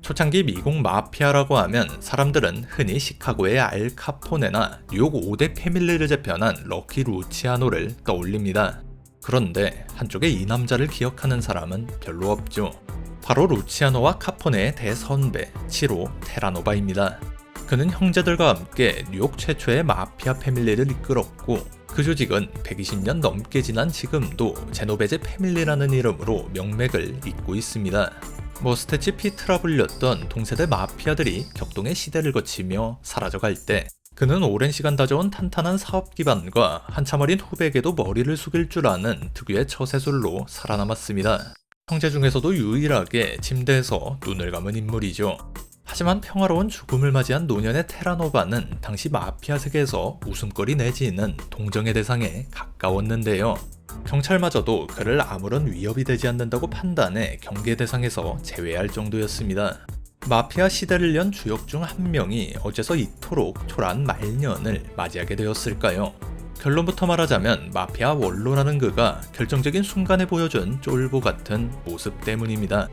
초창기 미국 마피아라고 하면 사람들은 흔히 시카고의 알 카포네나 뉴욕 5대 패밀리를 재편한 럭키 루치아노를 떠올립니다. 그런데 한쪽에 이 남자를 기억하는 사람은 별로 없죠. 바로 루치아노와 카포네의 대선배 치로 테라노바입니다. 그는 형제들과 함께 뉴욕 최초의 마피아 패밀리를 이끌었고 그 조직은 120년 넘게 지난 지금도 제노베제 패밀리라는 이름으로 명맥을 잇고 있습니다. 머스테치 피트라 불렸던 동세대 마피아들이 격동의 시대를 거치며 사라져갈 때 그는 오랜 시간 다져온 탄탄한 사업 기반과 한참 어린 후배에게도 머리를 숙일 줄 아는 특유의 처세술로 살아남았습니다. 형제 중에서도 유일하게 침대에서 눈을 감은 인물이죠. 하지만 평화로운 죽음을 맞이한 노년의 테라노바는 당시 마피아 세계에서 웃음거리 내지는 동정의 대상에 가까웠는데요. 경찰마저도 그를 아무런 위협이 되지 않는다고 판단해 경계 대상에서 제외할 정도였습니다. 마피아 시대를 연 주역 중 한 명이 어째서 이토록 초라한 말년을 맞이하게 되었을까요? 결론부터 말하자면 마피아 원로라는 그가 결정적인 순간에 보여준 쫄보 같은 모습 때문입니다.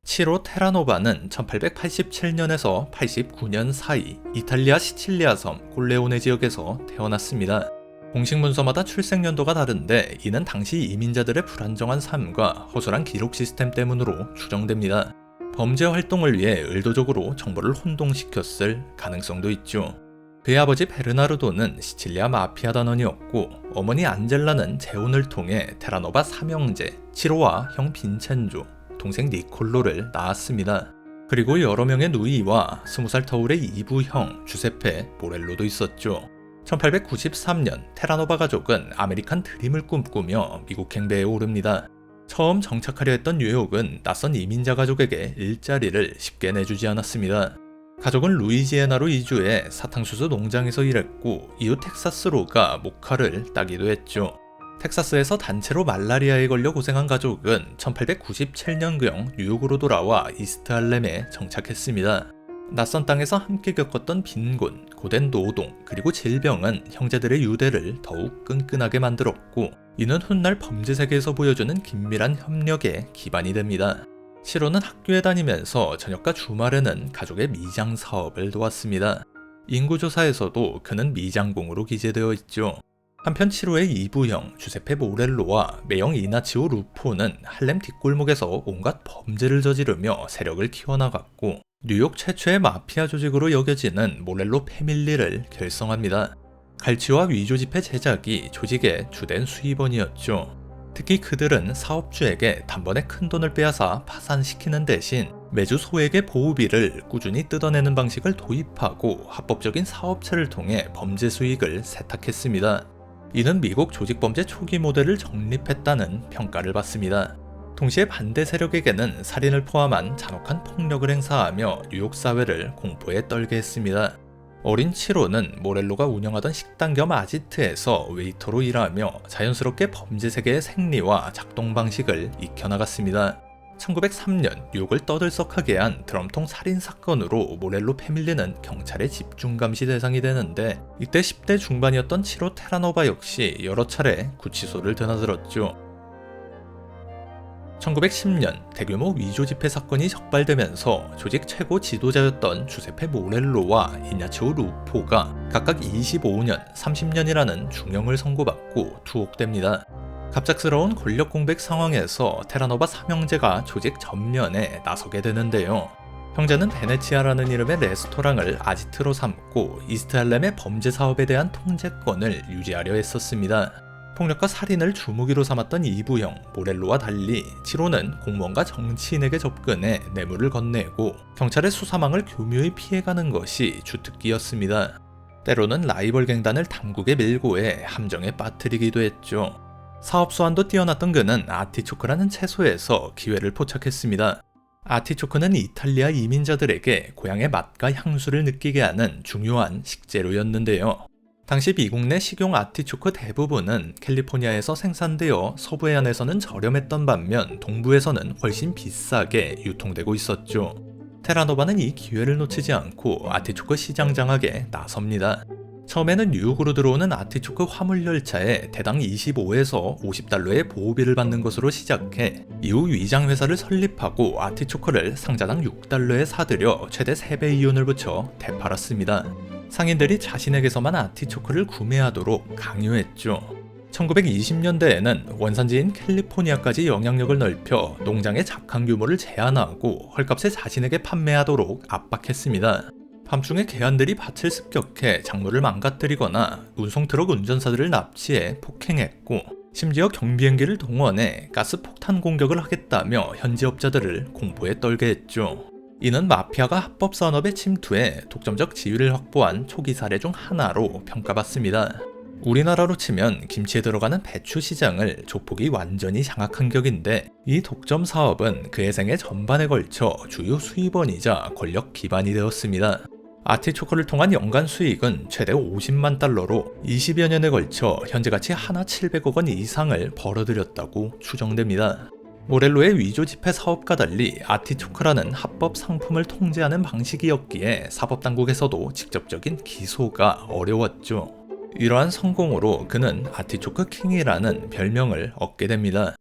치로 테라노바는 1887년에서 89년 사이 이탈리아 시칠리아 섬 콜레오네 지역에서 태어났습니다. 공식 문서마다 출생 연도가 다른데 이는 당시 이민자들의 불안정한 삶과 허술한 기록 시스템 때문으로 추정됩니다. 범죄 활동을 위해 의도적으로 정보를 혼동시켰을 가능성도 있죠. 그의 아버지 베르나르도는 시칠리아 마피아 단원이었고 어머니 안젤라는 재혼을 통해 테라노바 삼형제 치로와 형 빈첸조, 동생 니콜로를 낳았습니다. 그리고 여러 명의 누이와 20살 터울의 이부형 주세페 모렐로도 있었죠. 1893년 테라노바 가족은 아메리칸 드림을 꿈꾸며 미국 행배에 오릅니다. 처음 정착하려 했던 뉴욕은 낯선 이민자 가족에게 일자리를 쉽게 내주지 않았습니다. 가족은 루이지애나로 이주해 사탕수수 농장에서 일했고 이후 텍사스로 가 모카를 따기도 했죠. 텍사스에서 단체로 말라리아에 걸려 고생한 가족은 1897년경 뉴욕으로 돌아와 이스트 할렘에 정착했습니다. 낯선 땅에서 함께 겪었던 빈곤, 고된 노동, 그리고 질병은 형제들의 유대를 더욱 끈끈하게 만들었고 이는 훗날 범죄 세계에서 보여주는 긴밀한 협력의 기반이 됩니다. 치로는 학교에 다니면서 저녁과 주말에는 가족의 미장 사업을 도왔습니다. 인구조사에서도 그는 미장공으로 기재되어 있죠. 한편 치로의 이부형 주세페 모렐로와 매형 이나치오 루포는 할렘 뒷골목에서 온갖 범죄를 저지르며 세력을 키워나갔고 뉴욕 최초의 마피아 조직으로 여겨지는 모렐로 패밀리를 결성합니다. 갈치와 위조 지폐 제작이 조직의 주된 수입원이었죠. 특히 그들은 사업주에게 단번에 큰 돈을 빼앗아 파산시키는 대신 매주 소액의 보호비를 꾸준히 뜯어내는 방식을 도입하고 합법적인 사업체를 통해 범죄 수익을 세탁했습니다. 이는 미국 조직범죄 초기 모델을 정립했다는 평가를 받습니다. 동시에 반대 세력에게는 살인을 포함한 잔혹한 폭력을 행사하며 뉴욕 사회를 공포에 떨게 했습니다. 어린 치로는 모렐로가 운영하던 식당 겸 아지트에서 웨이터로 일하며 자연스럽게 범죄 세계의 생리와 작동 방식을 익혀나갔습니다. 1903년 뉴욕을 떠들썩하게 한 드럼통 살인 사건으로 모렐로 패밀리는 경찰의 집중 감시 대상이 되는데 이때 10대 중반이었던 치로 테라노바 역시 여러 차례 구치소를 드나들었죠. 1910년 대규모 위조 지폐 사건이 적발되면서 조직 최고 지도자였던 주세페 모렐로와 이냐치오 루포가 각각 25년, 30년이라는 중형을 선고받고 투옥됩니다. 갑작스러운 권력 공백 상황에서 테라노바 삼형제가 조직 전면에 나서게 되는데요. 형제는 베네치아라는 이름의 레스토랑을 아지트로 삼고 이스트 할렘의 범죄 사업에 대한 통제권을 유지하려 했었습니다. 폭력과 살인을 주무기로 삼았던 이부형, 모렐로와 달리 치로는 공무원과 정치인에게 접근해 뇌물을 건네고 경찰의 수사망을 교묘히 피해가는 것이 주특기였습니다. 때로는 라이벌 갱단을 당국에 밀고 해 함정에 빠뜨리기도 했죠. 사업 수완도 뛰어났던 그는 아티초크라는 채소에서 기회를 포착했습니다. 아티초크는 이탈리아 이민자들에게 고향의 맛과 향수를 느끼게 하는 중요한 식재료였는데요. 당시 미국 내 식용 아티초크 대부분은 캘리포니아에서 생산되어 서부 해안에서는 저렴했던 반면 동부에서는 훨씬 비싸게 유통되고 있었죠. 테라노바는 이 기회를 놓치지 않고 아티초크 시장 장악에 나섭니다. 처음에는 뉴욕으로 들어오는 아티초크 화물열차에 대당 25에서 50달러의 보호비를 받는 것으로 시작해 이후 위장회사를 설립하고 아티초크를 상자당 6달러에 사들여 최대 3배 이윤을 붙여 되팔았습니다. 상인들이 자신에게서만 아티초크를 구매하도록 강요했죠. 1920년대에는 원산지인 캘리포니아까지 영향력을 넓혀 농장의 작황 규모를 제한하고 헐값에 자신에게 판매하도록 압박했습니다. 밤중에 개한들이 밭을 습격해 작물을 망가뜨리거나 운송트럭 운전사들을 납치해 폭행했고 심지어 경비행기를 동원해 가스폭탄 공격을 하겠다며 현지업자들을 공포에 떨게 했죠. 이는 마피아가 합법산업에 침투해 독점적 지위를 확보한 초기 사례 중 하나로 평가받습니다. 우리나라로 치면 김치에 들어가는 배추 시장을 조폭이 완전히 장악한 격인데 이 독점 사업은 그의 생애 전반에 걸쳐 주요 수입원이자 권력 기반이 되었습니다. 아티초크를 통한 연간 수익은 최대 50만 달러로 20여 년에 걸쳐 현재가치 하나 700억 원 이상을 벌어들였다고 추정됩니다. 모렐로의 위조 지폐 사업과 달리 아티초크라는 합법 상품을 통제하는 방식이었기에 사법당국에서도 직접적인 기소가 어려웠죠. 이러한 성공으로 그는 아티초크 킹이라는 별명을 얻게 됩니다.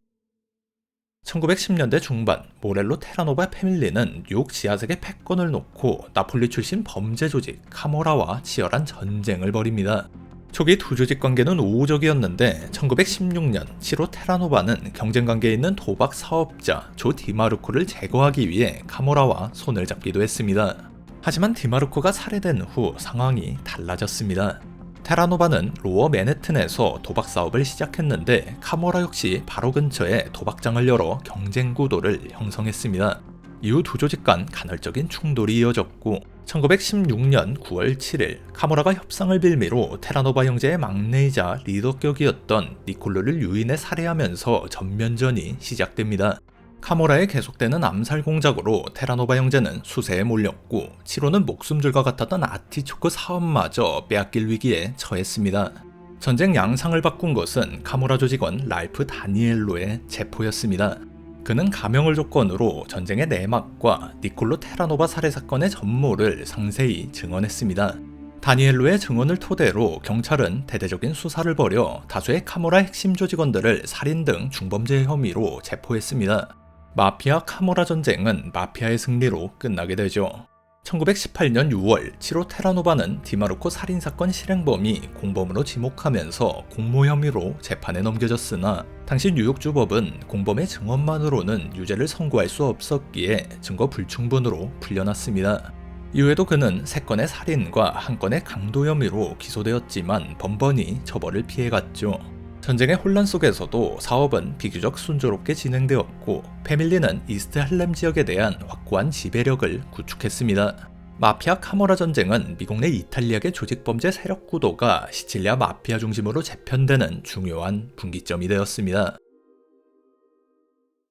1910년대 중반 모렐로 테라노바 패밀리는 뉴욕 지하세계 패권을 놓고 나폴리 출신 범죄 조직 카모라와 치열한 전쟁을 벌입니다. 초기 두 조직 관계는 우호적이었는데 1916년 치로 테라노바는 경쟁관계에 있는 도박 사업자 조 디마르코를 제거하기 위해 카모라와 손을 잡기도 했습니다. 하지만 디마르코가 살해된 후 상황이 달라졌습니다. 테라노바는 로어 맨해튼에서 도박 사업을 시작했는데 카모라 역시 바로 근처에 도박장을 열어 경쟁 구도를 형성했습니다. 이후 두 조직 간 간헐적인 충돌이 이어졌고 1916년 9월 7일 카모라가 협상을 빌미로 테라노바 형제의 막내이자 리더격이었던 니콜로를 유인해 살해하면서 전면전이 시작됩니다. 카모라의 계속되는 암살 공작으로 테라노바 형제는 수세에 몰렸고 치로는 목숨줄과 같았던 아티초크 사업마저 빼앗길 위기에 처했습니다. 전쟁 양상을 바꾼 것은 카모라 조직원 랄프 다니엘로의 체포였습니다. 그는 가명을 조건으로 전쟁의 내막과 니콜로 테라노바 살해 사건의 전모를 상세히 증언했습니다. 다니엘로의 증언을 토대로 경찰은 대대적인 수사를 벌여 다수의 카모라 핵심 조직원들을 살인 등 중범죄 혐의로 체포했습니다. 마피아 카모라 전쟁은 마피아의 승리로 끝나게 되죠. 1918년 6월 치로 테라노바는 디마르코 살인사건 실행범이 공범으로 지목하면서 공모 혐의로 재판에 넘겨졌으나 당시 뉴욕주 법은 공범의 증언만으로는 유죄를 선고할 수 없었기에 증거 불충분으로 풀려났습니다. 이후에도 그는 3건의 살인과 1건의 강도 혐의로 기소되었지만 번번이 처벌을 피해갔죠. 전쟁의 혼란 속에서도 사업은 비교적 순조롭게 진행되었고 패밀리는 이스트 할렘 지역에 대한 확고한 지배력을 구축했습니다. 마피아 카모라 전쟁은 미국 내 이탈리아계 조직범죄 세력 구도가 시칠리아 마피아 중심으로 재편되는 중요한 분기점이 되었습니다.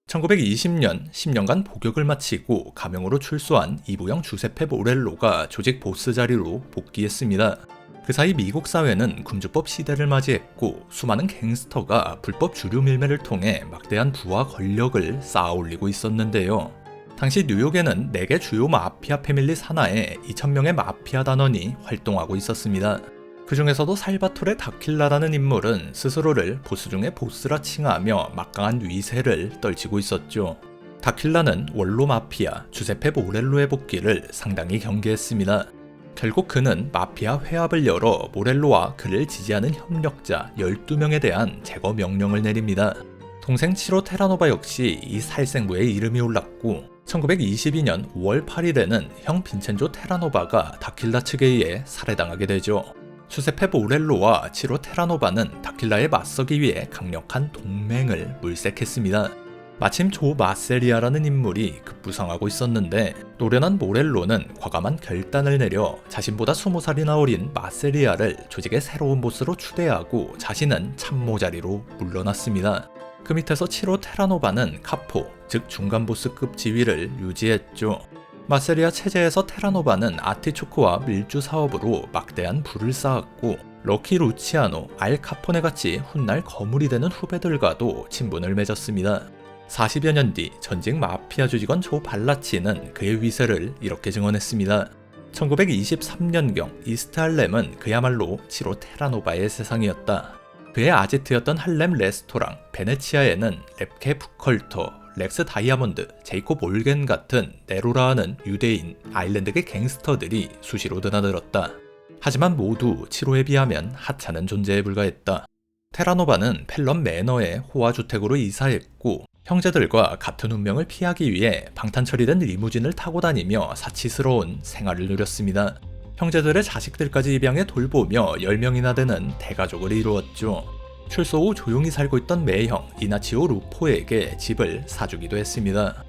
1920년 10년간 복역을 마치고 가명으로 출소한 이부영 주세페 모렐로가 조직 보스 자리로 복귀했습니다. 그 사이 미국 사회는 군주법 시대를 맞이했고 수많은 갱스터가 불법 주류 밀매를 통해 막대한 부와 권력을 쌓아올리고 있었는데요. 당시 뉴욕에는 4개 주요 마피아 패밀리 산하에 2,000명의 마피아 단원이 활동하고 있었습니다. 그 중에서도 살바토레 다킬라라는 인물은 스스로를 보스 중의 보스라 칭하며 막강한 위세를 떨치고 있었죠. 다킬라는 원로 마피아 주세페 모렐로의 복귀를 상당히 경계했습니다. 결국 그는 마피아 회합을 열어 모렐로와 그를 지지하는 협력자 12명에 대한 제거 명령을 내립니다. 동생 치로 테라노바 역시 이 살생부에 이름이 올랐고 1922년 5월 8일에는 형 빈첸조 테라노바가 다킬라 측에 의해 살해당하게 되죠. 주세페 모렐로와 치로 테라노바는 다킬라에 맞서기 위해 강력한 동맹을 물색했습니다. 마침 조 마세리아라는 인물이 급부상하고 있었는데 노련한 모렐로는 과감한 결단을 내려 자신보다 20살이나 어린 마세리아를 조직의 새로운 보스로 추대하고 자신은 참모 자리로 물러났습니다. 그 밑에서 치로 테라노바는 카포, 즉 중간 보스급 지위를 유지했죠. 마세리아 체제에서 테라노바는 아티초크와 밀주 사업으로 막대한 부를 쌓았고 럭키 루치아노, 알 카포네 같이 훗날 거물이 되는 후배들과도 친분을 맺었습니다. 40여 년 뒤 전직 마피아 조직원 조 발라치는 그의 위세를 이렇게 증언했습니다. 1923년경 이스트 할렘은 그야말로 치로 테라노바의 세상이었다. 그의 아지트였던 할렘 레스토랑 베네치아에는 렙케 부컬터, 렉스 다이아몬드, 제이콥 올겐 같은 네로라하는 유대인, 아일랜드계 갱스터들이 수시로 드나들었다. 하지만 모두 치로에 비하면 하찮은 존재에 불과했다. 테라노바는 펠럼 매너의 호화주택으로 이사했고 형제들과 같은 운명을 피하기 위해 방탄 처리된 리무진을 타고 다니며 사치스러운 생활을 누렸습니다. 형제들의 자식들까지 입양해 돌보며 10명이나 되는 대가족을 이루었죠. 출소 후 조용히 살고 있던 매형 이나치오 루포에게 집을 사주기도 했습니다.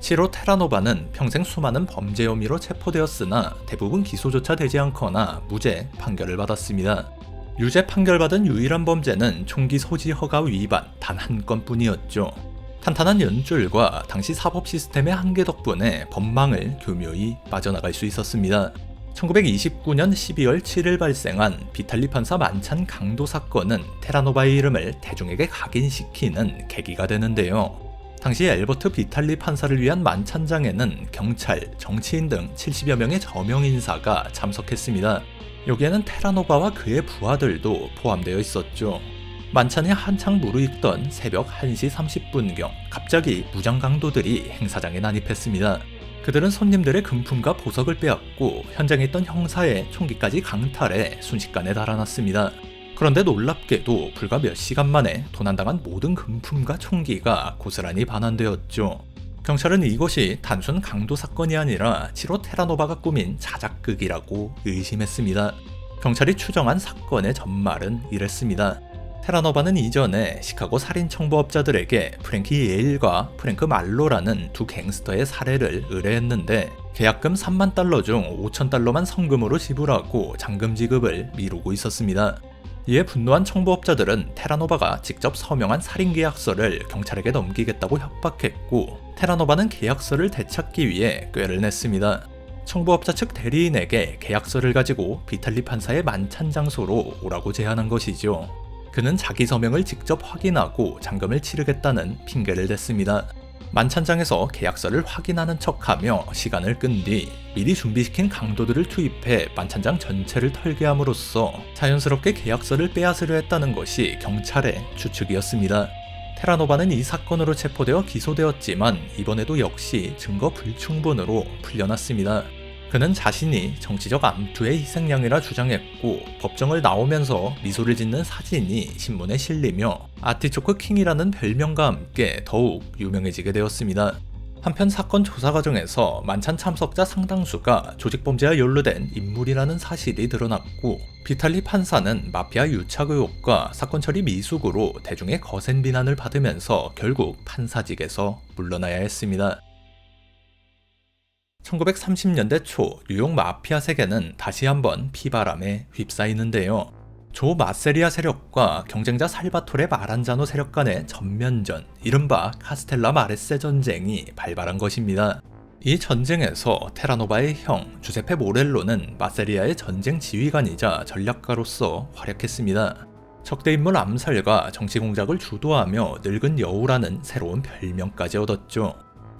치로 테라노바는 평생 수많은 범죄 혐의로 체포되었으나 대부분 기소조차 되지 않거나 무죄 판결을 받았습니다. 유죄 판결받은 유일한 범죄는 총기 소지 허가 위반 단 한 건뿐이었죠. 탄탄한 연줄과 당시 사법 시스템의 한계 덕분에 법망을 교묘히 빠져나갈 수 있었습니다. 1929년 12월 7일 발생한 비탈리 판사 만찬 강도 사건은 테라노바의 이름을 대중에게 각인시키는 계기가 되는데요. 당시 엘버트 비탈리 판사를 위한 만찬장에는 경찰, 정치인 등 70여 명의 저명 인사가 참석했습니다. 여기에는 테라노바와 그의 부하들도 포함되어 있었죠. 만찬이 한창 무르익던 새벽 1시 30분경 갑자기 무장 강도들이 행사장에 난입했습니다. 그들은 손님들의 금품과 보석을 빼앗고 현장에 있던 형사의 총기까지 강탈해 순식간에 달아났습니다. 그런데 놀랍게도 불과 몇 시간 만에 도난당한 모든 금품과 총기가 고스란히 반환되었죠. 경찰은 이것이 단순 강도 사건이 아니라 치로 테라노바가 꾸민 자작극이라고 의심했습니다. 경찰이 추정한 사건의 전말은 이랬습니다. 테라노바는 이전에 시카고 살인 청부업자들에게 프랭키 예일과 프랭크 말로라는 두 갱스터의 살해를 의뢰했는데 계약금 3만 달러 중 5천 달러만 성금으로 지불하고 잔금 지급을 미루고 있었습니다. 이에 분노한 청부업자들은 테라노바가 직접 서명한 살인계약서를 경찰에게 넘기겠다고 협박했고 테라노바는 계약서를 되찾기 위해 꾀를 냈습니다. 청부업자 측 대리인에게 계약서를 가지고 비탈리 판사의 만찬 장소로 오라고 제안한 것이죠. 그는 자기 서명을 직접 확인하고 잔금을 치르겠다는 핑계를 댔습니다. 만찬장에서 계약서를 확인하는 척하며 시간을 끈 뒤 미리 준비시킨 강도들을 투입해 만찬장 전체를 털게 함으로써 자연스럽게 계약서를 빼앗으려 했다는 것이 경찰의 추측이었습니다. 테라노바는 이 사건으로 체포되어 기소되었지만 이번에도 역시 증거 불충분으로 풀려났습니다. 그는 자신이 정치적 암투의 희생양이라 주장했고 법정을 나오면서 미소를 짓는 사진이 신문에 실리며 아티초크 킹이라는 별명과 함께 더욱 유명해지게 되었습니다. 한편 사건 조사 과정에서 만찬 참석자 상당수가 조직범죄와 연루된 인물이라는 사실이 드러났고 비탈리 판사는 마피아 유착 의혹과 사건 처리 미숙으로 대중의 거센 비난을 받으면서 결국 판사직에서 물러나야 했습니다. 1930년대 초 뉴욕 마피아 세계는 다시 한번 피바람에 휩싸이는데요. 조 마세리아 세력과 경쟁자 살바토레 마란자노 세력 간의 전면전, 이른바 카스텔라 마레세 전쟁이 발발한 것입니다. 이 전쟁에서 테라노바의 형 주세페 모렐로는 마세리아의 전쟁 지휘관이자 전략가로서 활약했습니다. 적대 인물 암살과 정치 공작을 주도하며 늙은 여우라는 새로운 별명까지 얻었죠.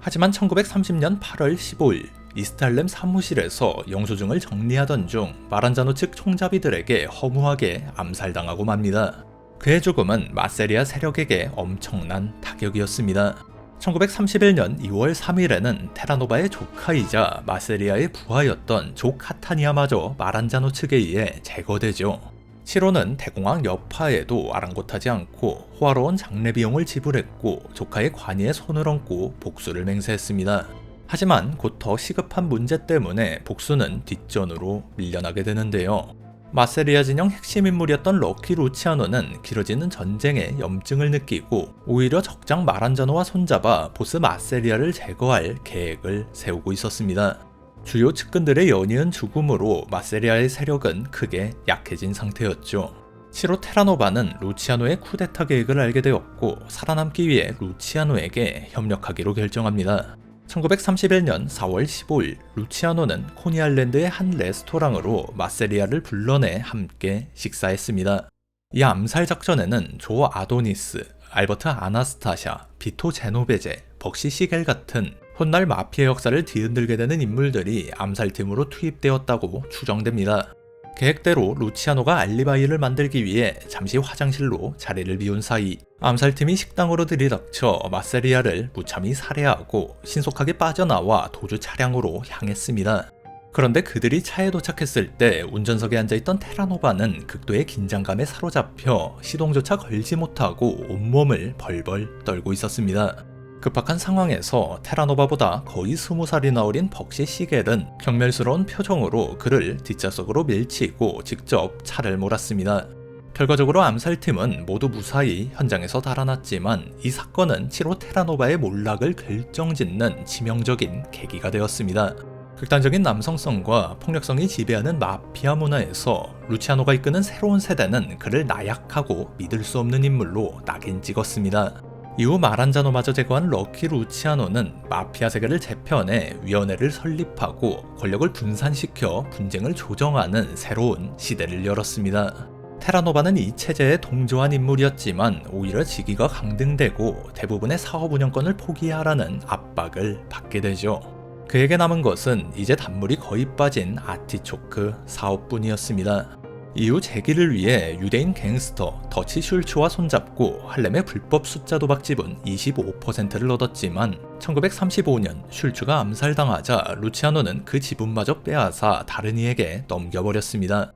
하지만 1930년 8월 15일 이스트 할렘 사무실에서 영수증을 정리하던 중 마란자노 측 총잡이들에게 허무하게 암살당하고 맙니다. 그의 죽음은 마세리아 세력에게 엄청난 타격이었습니다. 1931년 2월 3일에는 테라노바의 조카이자 마세리아의 부하였던 조 카타니아마저 마란자노 측에 의해 제거되죠. 치로는 대공황 여파에도 아랑곳하지 않고 호화로운 장례 비용을 지불했고 조카의 관이에 손을 얹고 복수를 맹세했습니다. 하지만 곧 더 시급한 문제 때문에 복수는 뒷전으로 밀려나게 되는데요. 마세리아 진영 핵심 인물이었던 럭키 루치아노는 길어지는 전쟁에 염증을 느끼고 오히려 적장 마란자노와 손잡아 보스 마세리아를 제거할 계획을 세우고 있었습니다. 주요 측근들의 연이은 죽음으로 마세리아의 세력은 크게 약해진 상태였죠. 치로 테라노바는 루치아노의 쿠데타 계획을 알게 되었고 살아남기 위해 루치아노에게 협력하기로 결정합니다. 1931년 4월 15일 루치아노는 코니알랜드의 한 레스토랑으로 마세리아를 불러내 함께 식사했습니다. 이 암살 작전에는 조 아도니스, 알버트 아나스타샤, 비토 제노베제, 벅시 시겔 같은 훗날 마피아 역사를 뒤흔들게 되는 인물들이 암살팀으로 투입되었다고 추정됩니다. 계획대로 루치아노가 알리바이를 만들기 위해 잠시 화장실로 자리를 비운 사이 암살팀이 식당으로 들이닥쳐 마세리아를 무참히 살해하고 신속하게 빠져나와 도주 차량으로 향했습니다. 그런데 그들이 차에 도착했을 때 운전석에 앉아있던 테라노바는 극도의 긴장감에 사로잡혀 시동조차 걸지 못하고 온몸을 벌벌 떨고 있었습니다. 급박한 상황에서 테라노바보다 거의 20살이나 어린 벅시 시겔은 경멸스러운 표정으로 그를 뒷좌석으로 밀치고 직접 차를 몰았습니다. 결과적으로 암살팀은 모두 무사히 현장에서 달아났지만 이 사건은 7호 테라노바의 몰락을 결정짓는 치명적인 계기가 되었습니다. 극단적인 남성성과 폭력성이 지배하는 마피아 문화에서 루치아노가 이끄는 새로운 세대는 그를 나약하고 믿을 수 없는 인물로 낙인 찍었습니다. 이후 마란자노마저 제거한 럭키 루치아노는 마피아 세계를 재편해 위원회를 설립하고 권력을 분산시켜 분쟁을 조정하는 새로운 시대를 열었습니다. 테라노바는 이 체제에 동조한 인물이었지만 오히려 직위가 강등되고 대부분의 사업 운영권을 포기하라는 압박을 받게 되죠. 그에게 남은 것은 이제 단물이 거의 빠진 아티초크 사업뿐이었습니다. 이후 재기를 위해 유대인 갱스터 더치 슐츠와 손잡고 할렘의 불법 숫자 도박 지분 25%를 얻었지만 1935년 슐츠가 암살당하자 루치아노는 그 지분마저 빼앗아 다른 이에게 넘겨버렸습니다.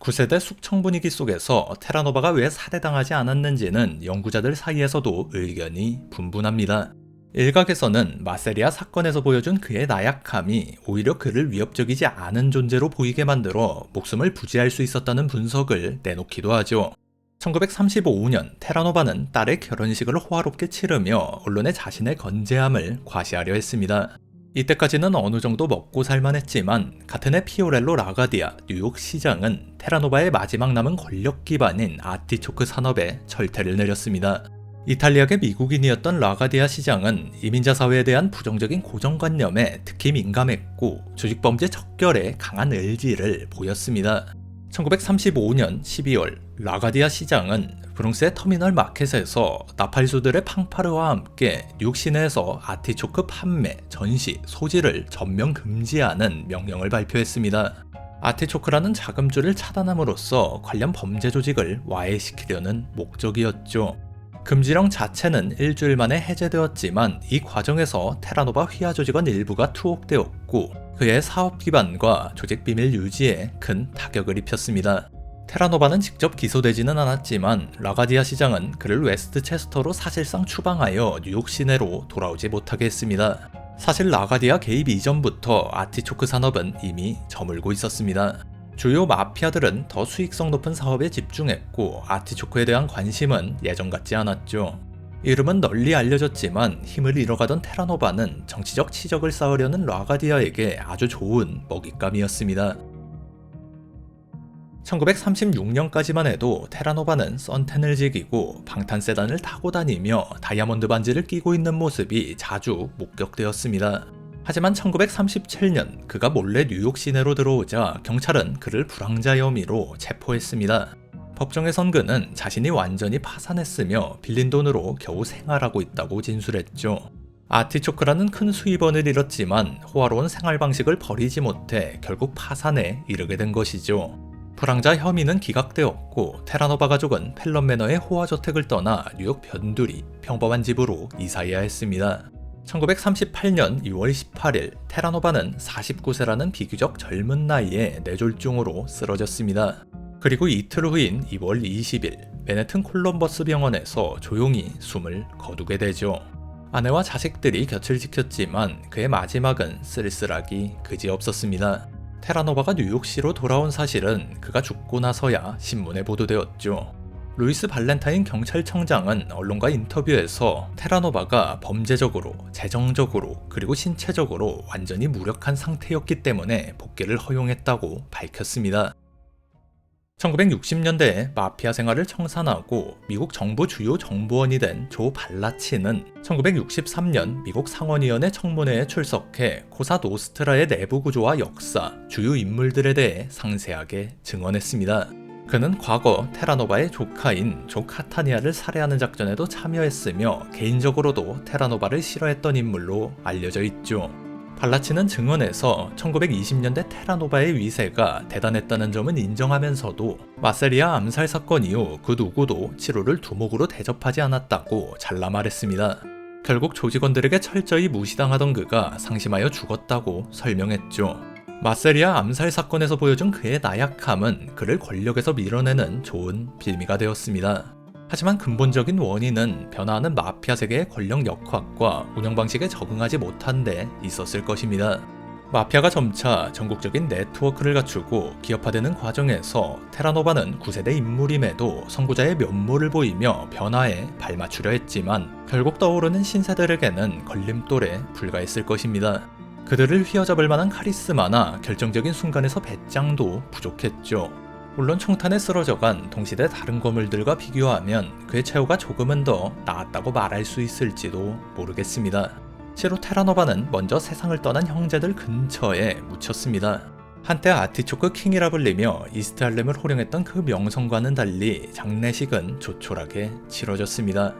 9세대 숙청 분위기 속에서 테라노바가 왜 살해당하지 않았는지는 연구자들 사이에서도 의견이 분분합니다. 일각에서는 마세리아 사건에서 보여준 그의 나약함이 오히려 그를 위협적이지 않은 존재로 보이게 만들어 목숨을 부지할 수 있었다는 분석을 내놓기도 하죠. 1935년 테라노바는 딸의 결혼식을 호화롭게 치르며 언론에 자신의 건재함을 과시하려 했습니다. 이때까지는 어느 정도 먹고 살만했지만 같은 해 피오렐로 라가디아 뉴욕 시장은 테라노바의 마지막 남은 권력 기반인 아티초크 산업에 철퇴를 내렸습니다. 이탈리아계 미국인이었던 라가디아 시장은 이민자 사회에 대한 부정적인 고정관념에 특히 민감했고 조직범죄 척결에 강한 의지를 보였습니다. 1935년 12월 라가디아 시장은 브롱스의 터미널 마켓에서 나팔수들의 팡파르와 함께 뉴욕 시내에서 아티초크 판매, 전시, 소지를 전면 금지하는 명령을 발표했습니다. 아티초크라는 자금줄을 차단함으로써 관련 범죄 조직을 와해시키려는 목적이었죠. 금지령 자체는 일주일 만에 해제되었지만 이 과정에서 테라노바 휘하 조직원 일부가 투옥되었고 그의 사업 기반과 조직 비밀 유지에 큰 타격을 입혔습니다. 테라노바는 직접 기소되지는 않았지만 라가디아 시장은 그를 웨스트체스터로 사실상 추방하여 뉴욕 시내로 돌아오지 못하게 했습니다. 사실 라가디아 개입 이전부터 아티초크 산업은 이미 저물고 있었습니다. 주요 마피아들은 더 수익성 높은 사업에 집중했고 아티초크에 대한 관심은 예전 같지 않았죠. 이름은 널리 알려졌지만 힘을 잃어가던 테라노바는 정치적 치적을 쌓으려는 라가디아에게 아주 좋은 먹잇감이었습니다. 1936년까지만 해도 테라노바는 선텐을 즐기고 방탄 세단을 타고 다니며 다이아몬드 반지를 끼고 있는 모습이 자주 목격되었습니다. 하지만 1937년 그가 몰래 뉴욕 시내로 들어오자 경찰은 그를 불황자 혐의로 체포했습니다. 법정에선 그는 자신이 완전히 파산했으며 빌린 돈으로 겨우 생활하고 있다고 진술했죠. 아티초크라는 큰 수입원을 잃었지만 호화로운 생활 방식을 버리지 못해 결국 파산에 이르게 된 것이죠. 불황자 혐의는 기각되었고 테라노바 가족은 펠런 매너의 호화저택을 떠나 뉴욕 변두리 평범한 집으로 이사해야 했습니다. 1938년 2월 18일 테라노바는 49세라는 비교적 젊은 나이에 뇌졸중으로 쓰러졌습니다. 그리고 이틀 후인 2월 20일 맨해튼 콜럼버스 병원에서 조용히 숨을 거두게 되죠. 아내와 자식들이 곁을 지켰지만 그의 마지막은 쓸쓸하기 그지없었습니다. 테라노바가 뉴욕시로 돌아온 사실은 그가 죽고 나서야 신문에 보도되었죠. 루이스 발렌타인 경찰청장은 언론과 인터뷰에서 테라노바가 범죄적으로, 재정적으로, 그리고 신체적으로 완전히 무력한 상태였기 때문에 복귀를 허용했다고 밝혔습니다. 1960년대에 마피아 생활을 청산하고 미국 정부 주요 정보원이 된 조 발라치는 1963년 미국 상원의원의 청문회에 출석해 코사 노스트라의 내부 구조와 역사, 주요 인물들에 대해 상세하게 증언했습니다. 그는 과거 테라노바의 조카인 조 카타니아를 살해하는 작전에도 참여했으며 개인적으로도 테라노바를 싫어했던 인물로 알려져 있죠. 발라치는 증언에서 1920년대 테라노바의 위세가 대단했다는 점은 인정하면서도 마세리아 암살 사건 이후 그 누구도 치로를 두목으로 대접하지 않았다고 잘라 말했습니다. 결국 조직원들에게 철저히 무시당하던 그가 상심하여 죽었다고 설명했죠. 마세리아 암살 사건에서 보여준 그의 나약함은 그를 권력에서 밀어내는 좋은 빌미가 되었습니다. 하지만 근본적인 원인은 변화하는 마피아 세계의 권력 역학과 운영 방식에 적응하지 못한 데 있었을 것입니다. 마피아가 점차 전국적인 네트워크를 갖추고 기업화되는 과정에서 테라노바는 9세대 인물임에도 선구자의 면모를 보이며 변화에 발맞추려 했지만 결국 떠오르는 신세들에게는 걸림돌에 불과했을 것입니다. 그들을 휘어잡을 만한 카리스마나 결정적인 순간에서 배짱도 부족했죠. 물론 총탄에 쓰러져간 동시대 다른 거물들과 비교하면 그의 최후가 조금은 더 나았다고 말할 수 있을지도 모르겠습니다. 실로 테라노바는 먼저 세상을 떠난 형제들 근처에 묻혔습니다. 한때 아티초크 킹이라 불리며 이스트 할렘을 호령했던 그 명성과는 달리 장례식은 조촐하게 치러졌습니다.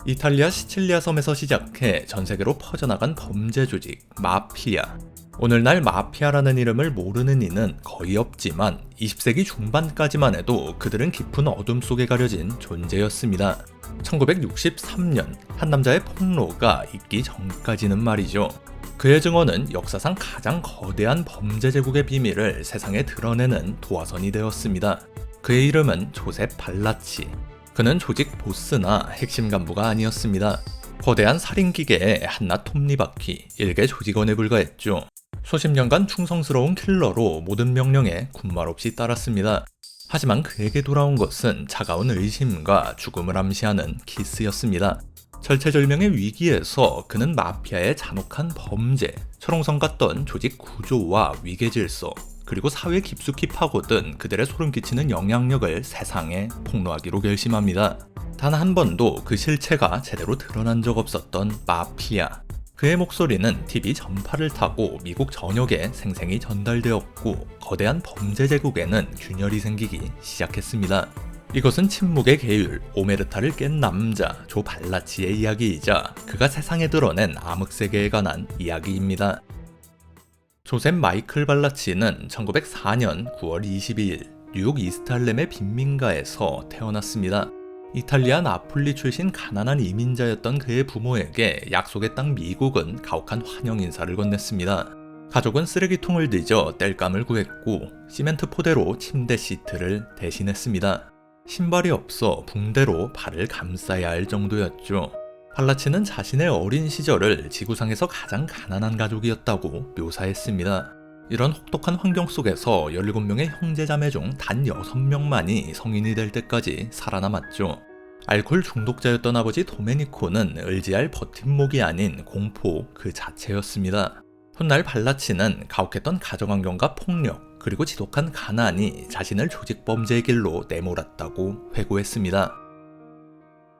이탈리아 시칠리아 섬에서 시작해 전 세계로 퍼져나간 범죄 조직 마피아. 오늘날 마피아라는 이름을 모르는 이는 거의 없지만 20세기 중반까지만 해도 그들은 깊은 어둠 속에 가려진 존재였습니다. 1963년 한 남자의 폭로가 있기 전까지는 말이죠. 그의 증언은 역사상 가장 거대한 범죄 제국의 비밀을 세상에 드러내는 도화선이 되었습니다. 그의 이름은 조셉 발라치. 그는 조직 보스나 핵심 간부가 아니었습니다. 거대한 살인기계의 한낱 톱니바퀴, 일개 조직원에 불과했죠. 수십 년간 충성스러운 킬러로 모든 명령에 군말 없이 따랐습니다. 하지만 그에게 돌아온 것은 차가운 의심과 죽음을 암시하는 키스였습니다. 절체절명의 위기에서 그는 마피아의 잔혹한 범죄, 철옹성 같던 조직 구조와 위계질서, 그리고 사회에 깊숙이 파고든 그들의 소름 끼치는 영향력을 세상에 폭로하기로 결심합니다. 단 한 번도 그 실체가 제대로 드러난 적 없었던 마피아. 그의 목소리는 TV 전파를 타고 미국 전역에 생생히 전달되었고 거대한 범죄 제국에는 균열이 생기기 시작했습니다. 이것은 침묵의 계율, 오메르타를 깬 남자 조 발라치의 이야기이자 그가 세상에 드러낸 암흑세계에 관한 이야기입니다. 조셉 마이클 발라치는 1904년 9월 22일 뉴욕 이스트 할렘의 빈민가에서 태어났습니다. 이탈리아 나폴리 출신 가난한 이민자였던 그의 부모에게 약속의 땅 미국은 가혹한 환영 인사를 건넸습니다. 가족은 쓰레기통을 뒤져 땔감을 구했고 시멘트 포대로 침대 시트를 대신했습니다. 신발이 없어 붕대로 발을 감싸야 할 정도였죠. 발라치는 자신의 어린 시절을 지구상에서 가장 가난한 가족이었다고 묘사했습니다. 이런 혹독한 환경 속에서 17명의 형제자매 중 단 6명만이 성인이 될 때까지 살아남았죠. 알코올 중독자였던 아버지 도메니코는 의지할 버팀목이 아닌 공포 그 자체였습니다. 훗날 발라치는 가혹했던 가정환경과 폭력, 그리고 지독한 가난이 자신을 조직범죄의 길로 내몰았다고 회고했습니다.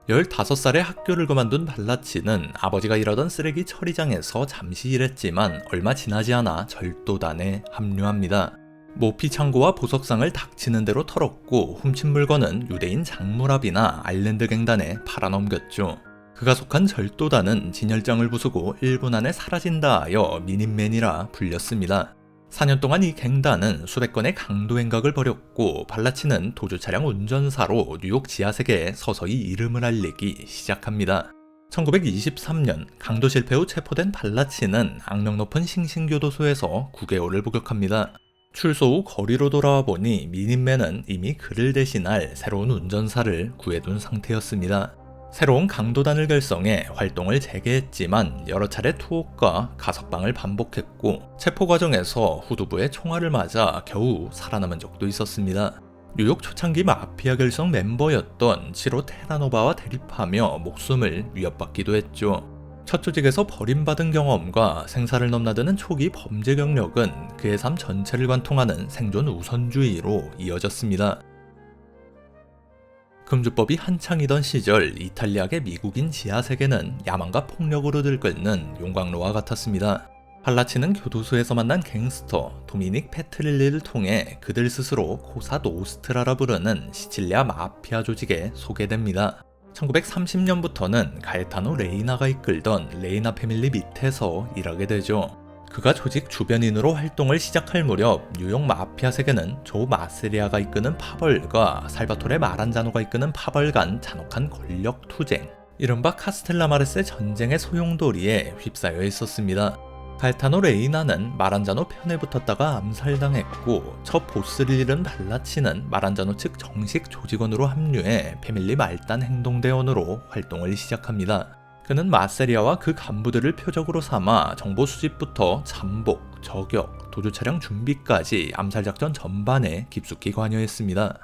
15살에 학교를 그만둔 발라치는 아버지가 일하던 쓰레기 처리장에서 잠시 일했지만 얼마 지나지 않아 절도단에 합류합니다. 모피 창고와 보석상을 닥치는 대로 털었고 훔친 물건은 유대인 장무랍이나 아일랜드 갱단에 팔아넘겼죠. 그가 속한 절도단은 진열장을 부수고 1분 안에 사라진다 하여 미닌맨이라 불렸습니다. 4년 동안 이 갱단은 수백 건의 강도 행각을 벌였고 발라치는 도주 차량 운전사로 뉴욕 지하세계에 서서히 이름을 알리기 시작합니다. 1923년 강도 실패 후 체포된 발라치는 악명 높은 싱싱교도소에서 9개월을 복역합니다. 출소 후 거리로 돌아와 보니 미닌맨은 이미 그를 대신할 새로운 운전사를 구해둔 상태였습니다. 새로운 강도단을 결성해 활동을 재개했지만 여러 차례 투옥과 가석방을 반복했고 체포 과정에서 후두부의 총알을 맞아 겨우 살아남은 적도 있었습니다. 뉴욕 초창기 마피아 결성 멤버였던 치로 테라노바와 대립하며 목숨을 위협받기도 했죠. 첫 조직에서 버림받은 경험과 생사를 넘나드는 초기 범죄 경력은 그의 삶 전체를 관통하는 생존 우선주의로 이어졌습니다. 금주법이 한창이던 시절 이탈리아계 미국인 지하세계는 야망과 폭력으로 들끓는 용광로와 같았습니다. 팔라치는 교도소에서 만난 갱스터 도미닉 페트릴리를 통해 그들 스스로 코사 노스트라라 부르는 시칠리아 마피아 조직에 소개됩니다. 1930년부터는 가에타노 레이나가 이끌던 레이나 패밀리 밑에서 일하게 되죠. 그가 조직 주변인으로 활동을 시작할 무렵 뉴욕 마피아 세계는 조 마세리아가 이끄는 파벌과 살바토레 마란자노가 이끄는 파벌 간 잔혹한 권력 투쟁, 이른바 카스텔라마레스의 전쟁의 소용돌이에 휩싸여 있었습니다. 가에타노 레이나는 마란자노 편에 붙었다가 암살당했고, 첫 보스를 잃은 발라치는 마란자노 측 정식 조직원으로 합류해 패밀리 말단 행동대원으로 활동을 시작합니다. 그는 마세리아와 그 간부들을 표적으로 삼아 정보 수집부터 잠복, 저격, 도주 차량 준비까지 암살작전 전반에 깊숙이 관여했습니다.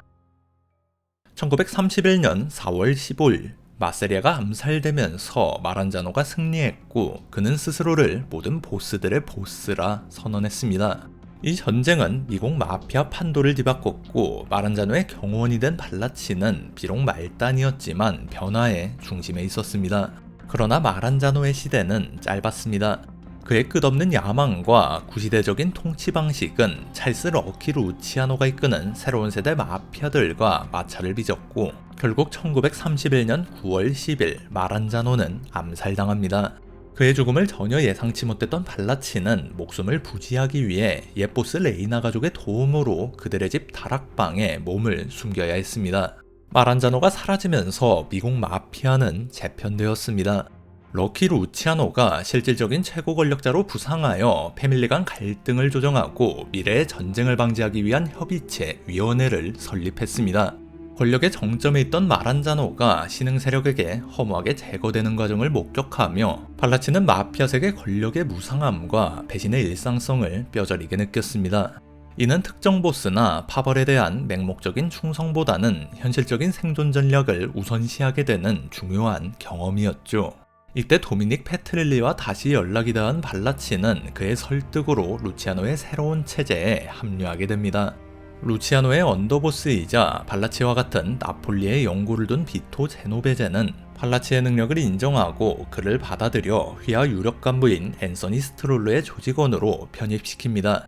1931년 4월 15일 마세리아가 암살되면서 마란자노가 승리했고, 그는 스스로를 모든 보스들의 보스라 선언했습니다. 이 전쟁은 미국 마피아 판도를 뒤바꿨고, 마란자노의 경호원이 된 발라치는 비록 말단이었지만 변화의 중심에 있었습니다. 그러나 마란자노의 시대는 짧았습니다. 그의 끝없는 야망과 구시대적인 통치 방식은 찰스 럭키 루치아노가 이끄는 새로운 세대 마피아들과 마찰을 빚었고, 결국 1931년 9월 10일 마란자노는 암살당합니다. 그의 죽음을 전혀 예상치 못했던 발라치는 목숨을 부지하기 위해 옛 보스 레이나 가족의 도움으로 그들의 집 다락방에 몸을 숨겨야 했습니다. 마란자노가 사라지면서 미국 마피아는 재편되었습니다. 럭키 루치아노가 실질적인 최고 권력자로 부상하여 패밀리 간 갈등을 조정하고 미래의 전쟁을 방지하기 위한 협의체 위원회를 설립했습니다. 권력의 정점에 있던 마란자노가 신흥 세력에게 허무하게 제거되는 과정을 목격하며 팔라치는 마피아 세계 권력의 무상함과 배신의 일상성을 뼈저리게 느꼈습니다. 이는 특정 보스나 파벌에 대한 맹목적인 충성보다는 현실적인 생존 전략을 우선시하게 되는 중요한 경험이었죠. 이때 도미닉 페트릴리와 다시 연락이 닿은 발라치는 그의 설득으로 루치아노의 새로운 체제에 합류하게 됩니다. 루치아노의 언더보스이자 발라치와 같은 나폴리의 연고를 둔 비토 제노베제는 팔라치의 능력을 인정하고 그를 받아들여 휘하 유력 간부인 앤서니 스트롤로의 조직원으로 편입시킵니다.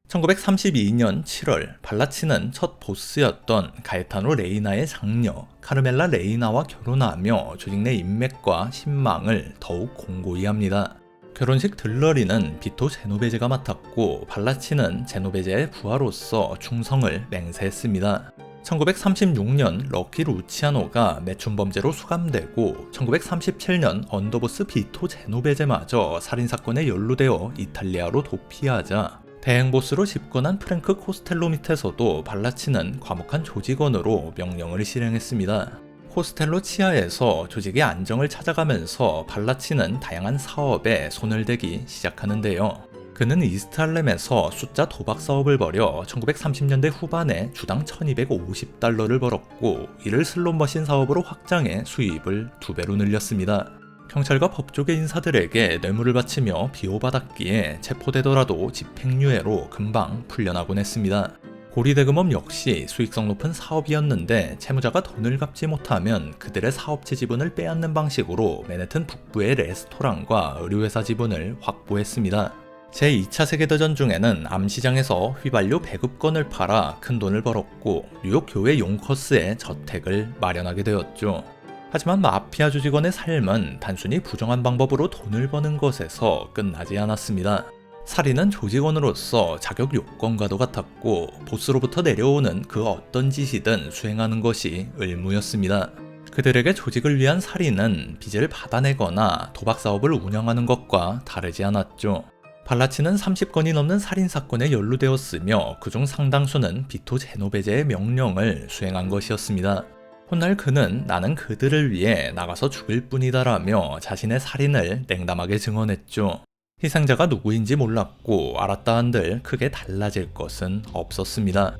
1932년 7월 발라치는 첫 보스였던 가에타노 레이나의 장녀 카르멜라 레이나와 결혼하며 조직 내 인맥과 신망을 더욱 공고히 합니다. 결혼식 들러리는 비토 제노베제가 맡았고, 발라치는 제노베제의 부하로서 충성을 맹세했습니다. 1936년 럭키 루치아노가 매춘범죄로 수감되고, 1937년 언더보스 비토 제노베제마저 살인사건에 연루되어 이탈리아로 도피하자 대행보스로 집권한 프랭크 코스텔로 밑에서도 발라치는 과묵한 조직원으로 명령을 실행했습니다. 코스텔로 치하에서 조직의 안정을 찾아가면서 발라치는 다양한 사업에 손을 대기 시작하는데요. 그는 이스트할렘에서 숫자 도박 사업을 벌여 1930년대 후반에 주당 1250달러를 벌었고, 이를 슬롯머신 사업으로 확장해 수입을 2배로 늘렸습니다. 경찰과 법조계 인사들에게 뇌물을 바치며 비호받았기에 체포되더라도 집행유예로 금방 풀려나곤 했습니다. 고리대금업 역시 수익성 높은 사업이었는데, 채무자가 돈을 갚지 못하면 그들의 사업체 지분을 빼앗는 방식으로 맨해튼 북부의 레스토랑과 의류회사 지분을 확보했습니다. 제2차 세계대전 중에는 암시장에서 휘발유 배급권을 팔아 큰 돈을 벌었고, 뉴욕 교회 용커스에 저택을 마련하게 되었죠. 하지만 마피아 조직원의 삶은 단순히 부정한 방법으로 돈을 버는 것에서 끝나지 않았습니다. 살인은 조직원으로서 자격 요건과도 같았고, 보스로부터 내려오는 그 어떤 지시든 수행하는 것이 의무였습니다. 그들에게 조직을 위한 살인은 빚을 받아내거나 도박사업을 운영하는 것과 다르지 않았죠. 발라치는 30건이 넘는 살인사건에 연루되었으며, 그중 상당수는 비토 제노베제의 명령을 수행한 것이었습니다. 훗날 그는 나는 그들을 위해 나가서 죽을 뿐이다라며 자신의 살인을 냉담하게 증언했죠. 희생자가 누구인지 몰랐고, 알았다 한들 크게 달라질 것은 없었습니다.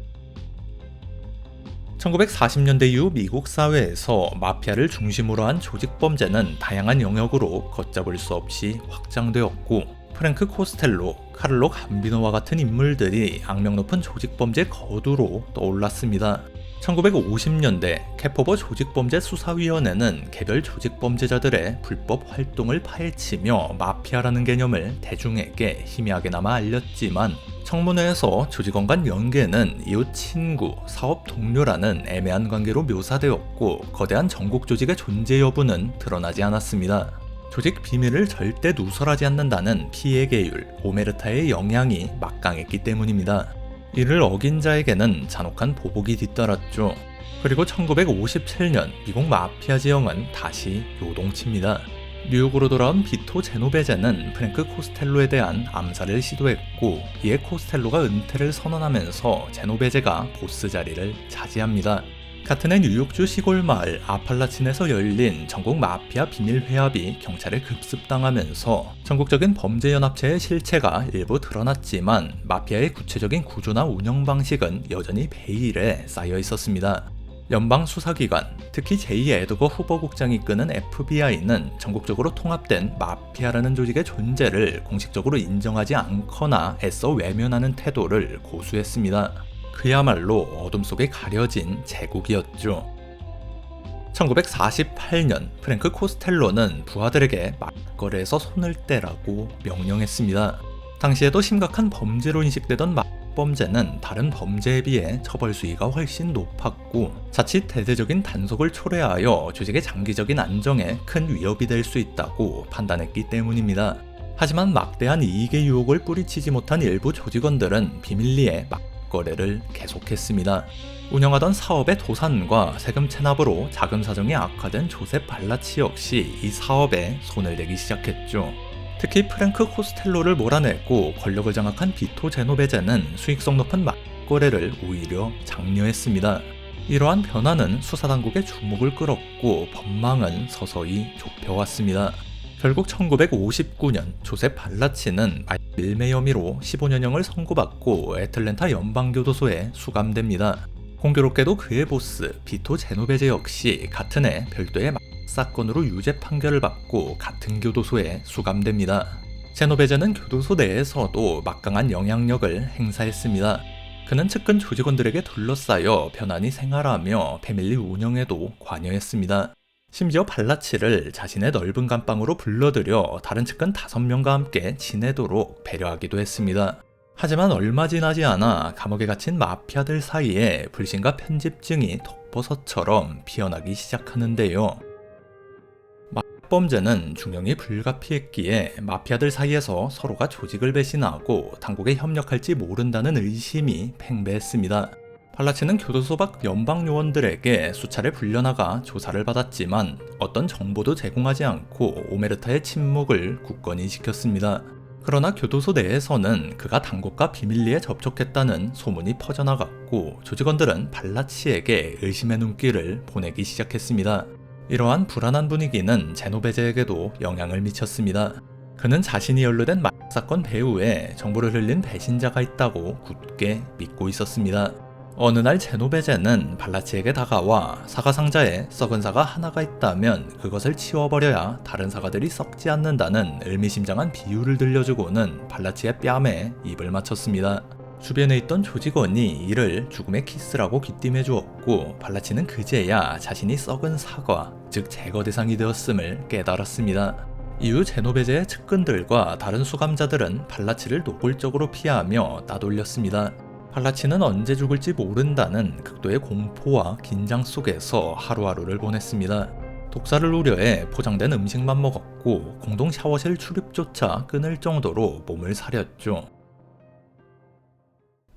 1940년대 이후 미국 사회에서 마피아를 중심으로 한 조직범죄는 다양한 영역으로 걷잡을 수 없이 확장되었고, 프랭크 코스텔로, 카를로 감비노와 같은 인물들이 악명 높은 조직범죄 거두로 떠올랐습니다. 1950년대 캐포버 조직범죄수사위원회는 개별 조직범죄자들의 불법 활동을 파헤치며 마피아라는 개념을 대중에게 희미하게나마 알렸지만 청문회에서 조직원 간 연계는 이웃 친구, 사업 동료라는 애매한 관계로 묘사되었고 거대한 전국 조직의 존재 여부는 드러나지 않았습니다. 조직 비밀을 절대 누설하지 않는다는 피해 계율, 오메르타의 영향이 막강했기 때문입니다. 이를 어긴 자에게는 잔혹한 보복이 뒤따랐죠. 그리고 1957년 미국 마피아 지형은 다시 요동칩니다. 뉴욕으로 돌아온 비토 제노베제는 프랭크 코스텔로에 대한 암살을 시도했고 이에 코스텔로가 은퇴를 선언하면서 제노베제가 보스 자리를 차지합니다. 같은 해 뉴욕주 시골 마을 아팔라친에서 열린 전국 마피아 비밀회합이 경찰에 급습당하면서 전국적인 범죄연합체의 실체가 일부 드러났지만 마피아의 구체적인 구조나 운영 방식은 여전히 베일에 쌓여 있었습니다. 연방수사기관, 특히 제2 에드거 후보 국장이 이끄는 FBI는 전국적으로 통합된 마피아라는 조직의 존재를 공식적으로 인정하지 않거나 애써 외면하는 태도를 고수했습니다. 그야말로 어둠 속에 가려진 제국이었죠. 1948년 프랭크 코스텔로는 부하들에게 막거래에서 손을 떼라고 명령했습니다. 당시에도 심각한 범죄로 인식되던 범죄는 다른 범죄에 비해 처벌 수위가 훨씬 높았고 자칫 대대적인 단속을 초래하여 조직의 장기적인 안정에 큰 위협이 될 수 있다고 판단했기 때문입니다. 하지만 막대한 이익의 유혹을 뿌리치지 못한 일부 조직원들은 비밀리에 거래를 계속했습니다. 운영하던 사업의 도산과 세금 체납으로 자금 사정이 악화된 조셉 발라치 역시 이 사업에 손을 대기 시작했죠. 특히 프랭크 코스텔로를 몰아내고 권력을 장악한 비토 제노베제는 수익성 높은 막거래를 오히려 장려했습니다. 이러한 변화는 수사당국의 주목을 끌었고 법망은 서서히 좁혀왔습니다. 결국 1959년 조셉 발라치는 밀매 혐의로 15년형을 선고받고 애틀랜타 연방교도소에 수감됩니다. 공교롭게도 그의 보스 비토 제노베제 역시 같은 해 별도의 사건으로 유죄 판결을 받고 같은 교도소에 수감됩니다. 제노베제는 교도소 내에서도 막강한 영향력을 행사했습니다. 그는 측근 조직원들에게 둘러싸여 편안히 생활하며 패밀리 운영에도 관여했습니다. 심지어 발라치를 자신의 넓은 감방으로 불러들여 다른 측근 5명과 함께 지내도록 배려하기도 했습니다. 하지만 얼마 지나지 않아 감옥에 갇힌 마피아들 사이에 불신과 편집증이 독버섯처럼 피어나기 시작하는데요. 범죄는 중형이 불가피했기에 마피아들 사이에서 서로가 조직을 배신하고 당국에 협력할지 모른다는 의심이 팽배했습니다. 발라치는 교도소 밖 연방 요원들에게 수차례 불려나가 조사를 받았지만 어떤 정보도 제공하지 않고 오메르타의 침묵을 굳건히 지켰습니다. 그러나 교도소 내에서는 그가 당국과 비밀리에 접촉했다는 소문이 퍼져나갔고 조직원들은 발라치에게 의심의 눈길을 보내기 시작했습니다. 이러한 불안한 분위기는 제노베제에게도 영향을 미쳤습니다. 그는 자신이 연루된 사건 배후에 정보를 흘린 배신자가 있다고 굳게 믿고 있었습니다. 어느 날 제노베제는 발라치에게 다가와 사과 상자에 썩은 사과 하나가 있다면 그것을 치워버려야 다른 사과들이 썩지 않는다는 의미심장한 비유를 들려주고는 발라치의 뺨에 입을 맞췄습니다. 주변에 있던 조직원이 이를 죽음의 키스라고 귀띔해 주었고 발라치는 그제야 자신이 썩은 사과, 즉 제거 대상이 되었음을 깨달았습니다. 이후 제노베제의 측근들과 다른 수감자들은 발라치를 노골적으로 피하며 따돌렸습니다. 발라치는 언제 죽을지 모른다는 극도의 공포와 긴장 속에서 하루하루를 보냈습니다. 독사를 우려해 포장된 음식만 먹었고 공동 샤워실 출입조차 끊을 정도로 몸을 사렸죠.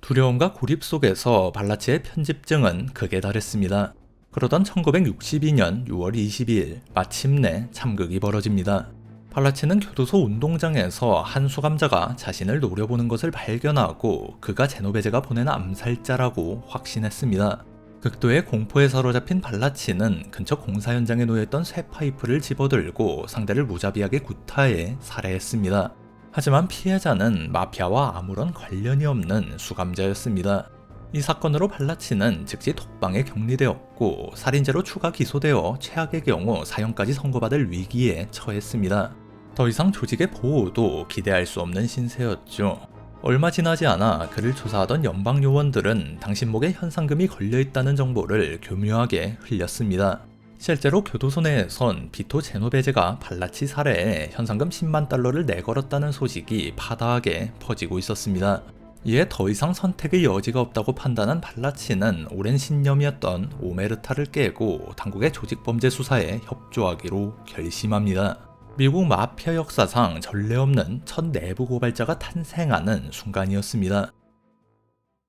두려움과 고립 속에서 발라치의 편집증은 극에 달했습니다. 그러던 1962년 6월 22일 마침내 참극이 벌어집니다. 발라치는 교도소 운동장에서 한 수감자가 자신을 노려보는 것을 발견하고 그가 제노베제가 보낸 암살자라고 확신했습니다. 극도의 공포에 사로잡힌 발라치는 근처 공사 현장에 놓여있던 쇠파이프를 집어들고 상대를 무자비하게 구타해 살해했습니다. 하지만 피해자는 마피아와 아무런 관련이 없는 수감자였습니다. 이 사건으로 발라치는 즉시 독방에 격리되었고 살인죄로 추가 기소되어 최악의 경우 사형까지 선고받을 위기에 처했습니다. 더 이상 조직의 보호도 기대할 수 없는 신세였죠. 얼마 지나지 않아 그를 조사하던 연방 요원들은 당신 목에 현상금이 걸려있다는 정보를 교묘하게 흘렸습니다. 실제로 교도소 내에선 비토 제노베제가 발라치 살해에 현상금 10만 달러를 내걸었다는 소식이 파다하게 퍼지고 있었습니다. 이에 더 이상 선택의 여지가 없다고 판단한 발라치는 오랜 신념이었던 오메르타를 깨고 당국의 조직범죄 수사에 협조하기로 결심합니다. 미국 마피아 역사상 전례 없는 첫 내부 고발자가 탄생하는 순간이었습니다.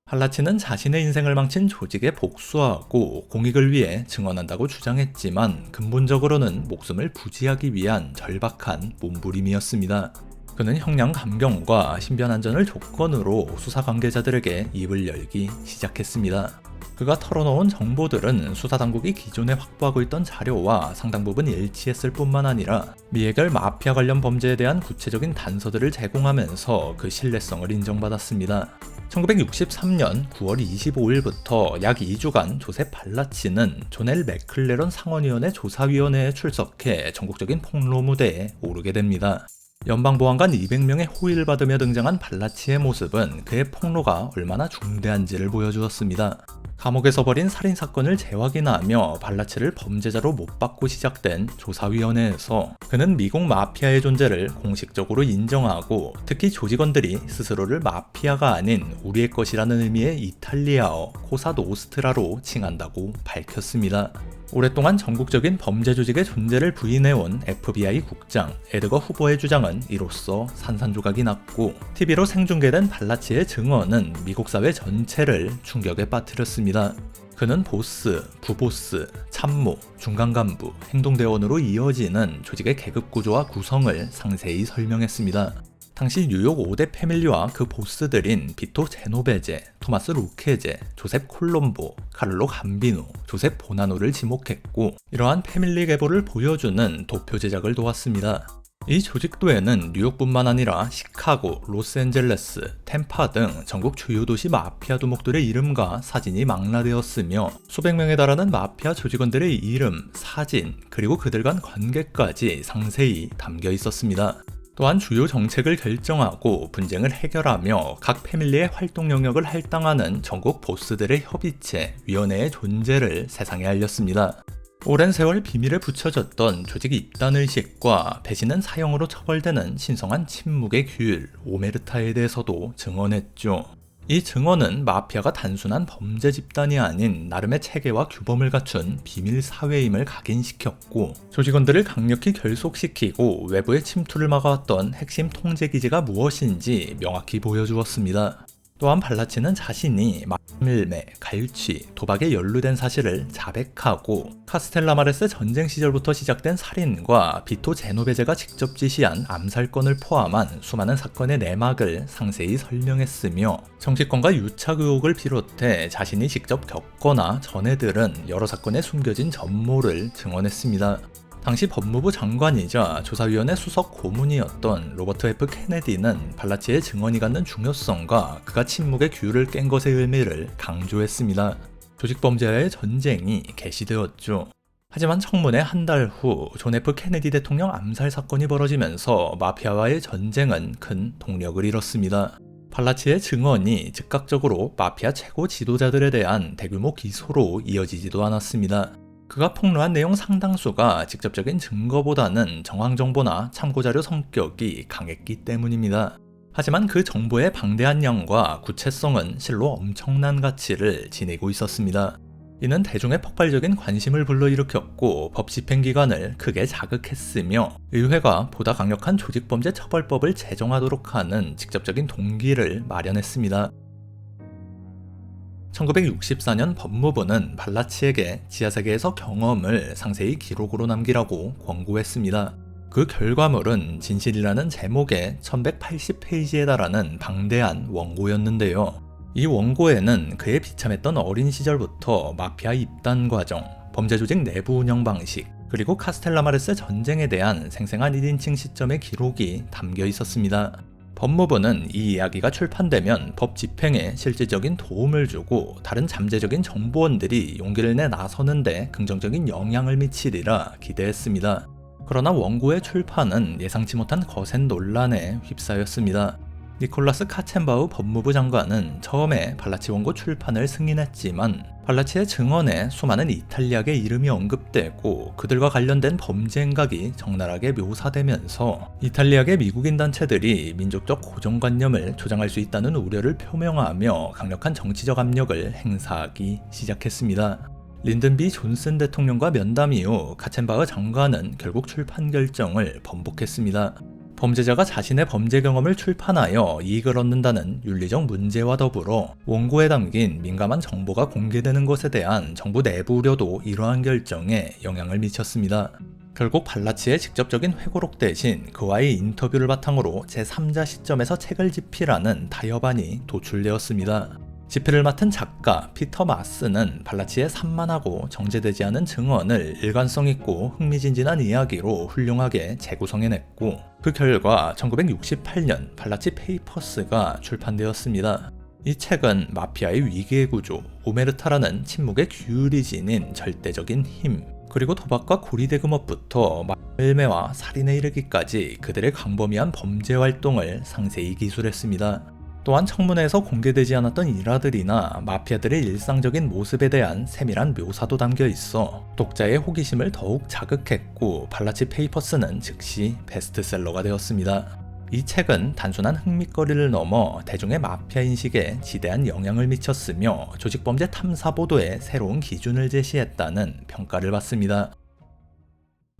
발라치는 자신의 인생을 망친 조직에 복수하고 공익을 위해 증언한다고 주장했지만 근본적으로는 목숨을 부지하기 위한 절박한 몸부림이었습니다. 그는 형량 감경과 신변 안전을 조건으로 수사 관계자들에게 입을 열기 시작했습니다. 그가 털어놓은 정보들은 수사당국이 기존에 확보하고 있던 자료와 상당 부분 일치했을 뿐만 아니라 미해결 마피아 관련 범죄에 대한 구체적인 단서들을 제공하면서 그 신뢰성을 인정받았습니다. 1963년 9월 25일부터 약 2주간 조셉 발라치는 존 엘 맥클레런 상원위원회 조사위원회에 출석해 전국적인 폭로 무대에 오르게 됩니다. 연방보안관 200명의 호의를 받으며 등장한 발라치의 모습은 그의 폭로가 얼마나 중대한지를 보여주었습니다. 감옥에서 벌인 살인사건을 재확인하며 발라치를 범죄자로 못 받고 시작된 조사위원회에서 그는 미국 마피아의 존재를 공식적으로 인정하고 특히 조직원들이 스스로를 마피아가 아닌 우리의 것이라는 의미의 이탈리아어 코사 노스트라로 칭한다고 밝혔습니다. 오랫동안 전국적인 범죄 조직의 존재를 부인해온 FBI 국장 에드거 후보의 주장은 이로써 산산조각이 났고 TV로 생중계된 발라치의 증언은 미국 사회 전체를 충격에 빠뜨렸습니다. 그는 보스, 부보스, 참모, 중간간부, 행동대원으로 이어지는 조직의 계급구조와 구성을 상세히 설명했습니다. 당시 뉴욕 5대 패밀리와 그 보스들인 비토 제노베제, 토마스 루케제, 조셉 콜롬보, 카를로 감비노, 조셉 보나노를 지목했고 이러한 패밀리 계보를 보여주는 도표 제작을 도왔습니다. 이 조직도에는 뉴욕뿐만 아니라 시카고, 로스앤젤레스, 템파 등 전국 주요 도시 마피아 두목들의 이름과 사진이 망라되었으며 수백 명에 달하는 마피아 조직원들의 이름, 사진, 그리고 그들 간 관계까지 상세히 담겨 있었습니다. 또한 주요 정책을 결정하고 분쟁을 해결하며 각 패밀리의 활동 영역을 할당하는 전국 보스들의 협의체, 위원회의 존재를 세상에 알렸습니다. 오랜 세월 비밀에 붙여졌던 조직 입단의식과 배신은 사형으로 처벌되는 신성한 침묵의 규율, 오메르타에 대해서도 증언했죠. 이 증언은 마피아가 단순한 범죄 집단이 아닌 나름의 체계와 규범을 갖춘 비밀 사회임을 각인시켰고 조직원들을 강력히 결속시키고 외부의 침투를 막아왔던 핵심 통제 기제가 무엇인지 명확히 보여주었습니다. 또한 발라치는 자신이 밀매, 갈취, 도박에 연루된 사실을 자백하고 카스텔라마레스 전쟁 시절부터 시작된 살인과 비토 제노베제가 직접 지시한 암살건을 포함한 수많은 사건의 내막을 상세히 설명했으며 정치권과 유착 의혹을 비롯해 자신이 직접 겪거나 전해 들은 여러 사건의 숨겨진 전모를 증언했습니다. 당시 법무부 장관이자 조사위원회 수석 고문이었던 로버트 F 케네디는 발라치의 증언이 갖는 중요성과 그가 침묵의 규율을 깬 것의 의미를 강조했습니다. 조직범죄와의 전쟁이 개시되었죠. 하지만 청문회 한 달 후 존 F 케네디 대통령 암살 사건이 벌어지면서 마피아와의 전쟁은 큰 동력을 잃었습니다. 발라치의 증언이 즉각적으로 마피아 최고 지도자들에 대한 대규모 기소로 이어지지도 않았습니다. 그가 폭로한 내용 상당수가 직접적인 증거보다는 정황정보나 참고자료 성격이 강했기 때문입니다. 하지만 그 정보의 방대한 양과 구체성은 실로 엄청난 가치를 지니고 있었습니다. 이는 대중의 폭발적인 관심을 불러일으켰고 법 집행기관을 크게 자극했으며 의회가 보다 강력한 조직범죄 처벌법을 제정하도록 하는 직접적인 동기를 마련했습니다. 1964년 법무부는 발라치에게 지하세계에서 경험을 상세히 기록으로 남기라고 권고했습니다. 그 결과물은 진실이라는 제목의 1180페이지에 달하는 방대한 원고였는데요. 이 원고에는 그의 비참했던 어린 시절부터 마피아 입단 과정, 범죄 조직 내부 운영 방식, 그리고 카스텔라마레스 전쟁에 대한 생생한 1인칭 시점의 기록이 담겨 있었습니다. 법무부는 이 이야기가 출판되면 법 집행에 실질적인 도움을 주고 다른 잠재적인 정보원들이 용기를 내 나서는데 긍정적인 영향을 미치리라 기대했습니다. 그러나 원고의 출판은 예상치 못한 거센 논란에 휩싸였습니다. 니콜라스 카첸바우 법무부 장관은 처음에 발라치 원고 출판을 승인했지만 발라치의 증언에 수많은 이탈리아계 이름이 언급되고 그들과 관련된 범죄 행각이 적나라하게 묘사되면서 이탈리아계 미국인 단체들이 민족적 고정관념을 조장할 수 있다는 우려를 표명하며 강력한 정치적 압력을 행사하기 시작했습니다. 린든 B 존슨 대통령과 면담 이후 카첸바흐 장관은 결국 출판 결정을 번복했습니다. 범죄자가 자신의 범죄 경험을 출판하여 이익을 얻는다는 윤리적 문제와 더불어 원고에 담긴 민감한 정보가 공개되는 것에 대한 정부 내부 우려도 이러한 결정에 영향을 미쳤습니다. 결국 발라치의 직접적인 회고록 대신 그와의 인터뷰를 바탕으로 제3자 시점에서 책을 집필하는 타협안이 도출되었습니다. 집필을 맡은 작가 피터 마스는 발라치의 산만하고 정제되지 않은 증언을 일관성 있고 흥미진진한 이야기로 훌륭하게 재구성해냈고 그 결과 1968년 발라치 페이퍼스가 출판되었습니다. 이 책은 마피아의 위기의 구조, 오메르타라는 침묵의 규율이 지닌 절대적인 힘, 그리고 도박과 고리대금업부터 말매와 살인에 이르기까지 그들의 광범위한 범죄 활동을 상세히 기술했습니다. 또한 청문회에서 공개되지 않았던 일화들이나 마피아들의 일상적인 모습에 대한 세밀한 묘사도 담겨 있어 독자의 호기심을 더욱 자극했고 발라치 페이퍼스는 즉시 베스트셀러가 되었습니다. 이 책은 단순한 흥미거리를 넘어 대중의 마피아 인식에 지대한 영향을 미쳤으며 조직범죄 탐사 보도의 새로운 기준을 제시했다는 평가를 받습니다.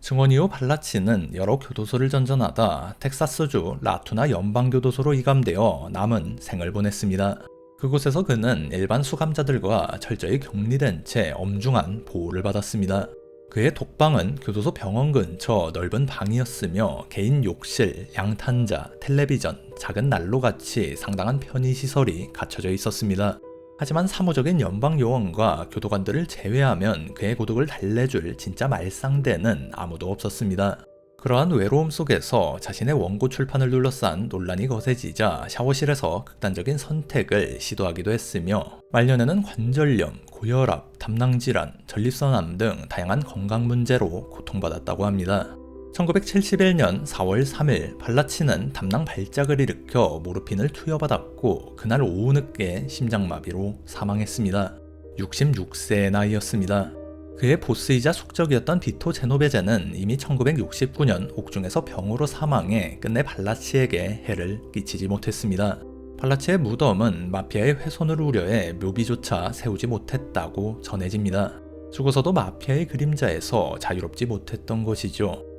증언 이후 발라치는 여러 교도소를 전전하다 텍사스주 라투나 연방교도소로 이감되어 남은 생을 보냈습니다. 그곳에서 그는 일반 수감자들과 철저히 격리된 채 엄중한 보호를 받았습니다. 그의 독방은 교도소 병원 근처 넓은 방이었으며 개인 욕실, 양탄자, 텔레비전, 작은 난로같이 상당한 편의시설이 갖춰져 있었습니다. 하지만 사무적인 연방요원과 교도관들을 제외하면 그의 고독을 달래줄 진짜 말상대는 아무도 없었습니다. 그러한 외로움 속에서 자신의 원고 출판을 둘러싼 논란이 거세지자 샤워실에서 극단적인 선택을 시도하기도 했으며 말년에는 관절염, 고혈압, 담낭질환, 전립선암 등 다양한 건강 문제로 고통받았다고 합니다. 1971년 4월 3일 발라치는 담낭 발작을 일으켜 모르핀을 투여받았고 그날 오후 늦게 심장마비로 사망했습니다. 66세의 나이였습니다. 그의 보스이자 숙적이었던 비토 제노베제는 이미 1969년 옥중에서 병으로 사망해 끝내 발라치에게 해를 끼치지 못했습니다. 발라치의 무덤은 마피아의 훼손을 우려해 묘비조차 세우지 못했다고 전해집니다. 죽어서도 마피아의 그림자에서 자유롭지 못했던 것이죠.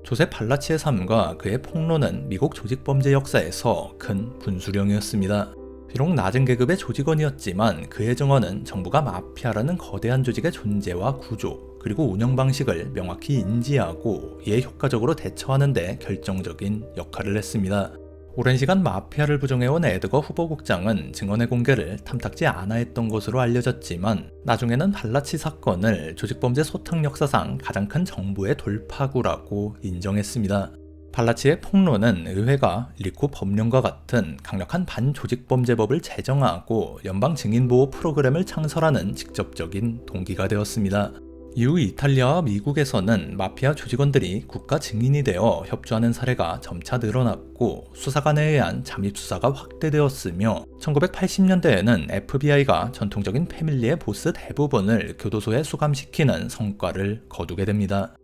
조셉 발라치의 삶과 그의 폭로는 미국 조직범죄 역사에서 큰 분수령이었습니다. 비록 낮은 계급의 조직원이었지만 그의 증언은 정부가 마피아라는 거대한 조직의 존재와 구조, 그리고 운영 방식을 명확히 인지하고 이에 효과적으로 대처하는 데 결정적인 역할을 했습니다. 오랜 시간 마피아를 부정해온 에드거 후보국장은 증언의 공개를 탐탁지 않아 했던 것으로 알려졌지만 나중에는 발라치 사건을 조직범죄 소탕 역사상 가장 큰 정부의 돌파구라고 인정했습니다. 발라치의 폭로는 의회가 리코 법령과 같은 강력한 반조직범죄법을 제정하고 연방 증인보호 프로그램을 창설하는 직접적인 동기가 되었습니다. 이후 이탈리아와 미국에서는 마피아 조직원들이 국가 증인이 되어 협조하는 사례가 점차 늘어났고 수사관에 의한 잠입수사가 확대되었으며 1980년대에는 FBI가 전통적인 패밀리의 보스 대부분을 교도소에 수감시키는 성과를 거두게 됩니다.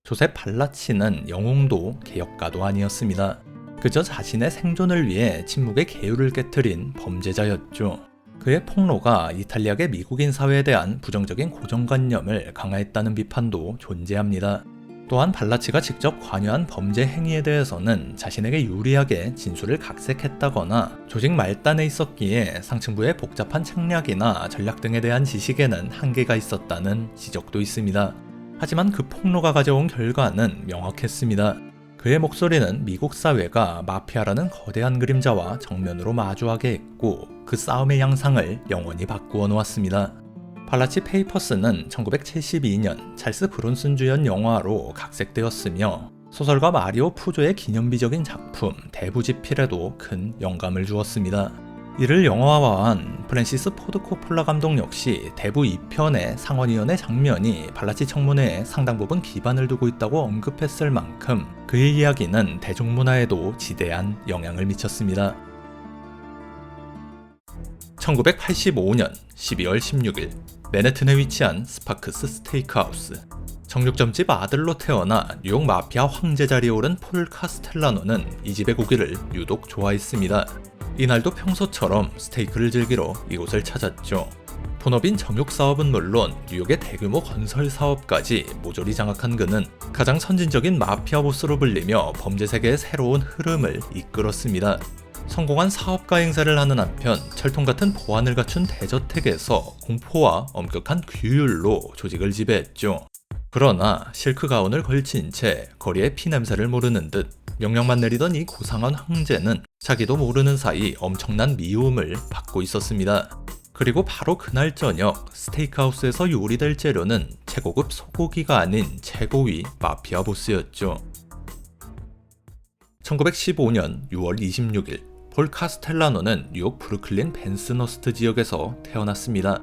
조셉 발라치는 영웅도 개혁가도 아니었습니다. 그저 자신의 생존을 위해 침묵의 계율을 깨트린 범죄자였죠. 그의 폭로가 이탈리아계 미국인 사회에 대한 부정적인 고정관념을 강화했다는 비판도 존재합니다. 또한 발라치가 직접 관여한 범죄 행위에 대해서는 자신에게 유리하게 진술을 각색했다거나 조직 말단에 있었기에 상층부의 복잡한 책략이나 전략 등에 대한 지식에는 한계가 있었다는 지적도 있습니다. 하지만 그 폭로가 가져온 결과는 명확했습니다. 그의 목소리는 미국 사회가 마피아라는 거대한 그림자와 정면으로 마주하게 했고 그 싸움의 양상을 영원히 바꾸어 놓았습니다. 발라치 페이퍼스는 1972년 찰스 브론슨 주연 영화로 각색되었으며 소설가 마리오 푸조의 기념비적인 작품 대부지필에도 큰 영감을 주었습니다. 이를 영화화한 프랜시스 포드 코폴라 감독 역시 대부 2편의 상원의원의 장면이 발라치 청문회에 상당 부분 기반을 두고 있다고 언급했을 만큼 그의 이야기는 대중문화에도 지대한 영향을 미쳤습니다. 1985년 12월 16일 맨해튼에 위치한 스파크스 스테이크하우스. 정육점집 아들로 태어나 뉴욕 마피아 황제 자리에 오른 폴 카스텔라노는 이 집의 고기를 유독 좋아했습니다. 이날도 평소처럼 스테이크를 즐기러 이곳을 찾았죠. 본업인 정육 사업은 물론 뉴욕의 대규모 건설 사업까지 모조리 장악한 그는 가장 선진적인 마피아 보스로 불리며 범죄 세계의 새로운 흐름을 이끌었습니다. 성공한 사업가 행사를 하는 한편 철통 같은 보안을 갖춘 대저택에서 공포와 엄격한 규율로 조직을 지배했죠. 그러나 실크 가운을 걸친 채 거리의 피냄새를 모르는 듯 명령만 내리던 이 고상한 황제는 자기도 모르는 사이 엄청난 미움을 받고 있었습니다. 그리고 바로 그날 저녁 스테이크하우스에서 요리될 재료는 최고급 소고기가 아닌 최고위 마피아 보스였죠. 1915년 6월 26일 폴 카스텔라노는 뉴욕 브루클린 벤슨허스트 지역에서 태어났습니다.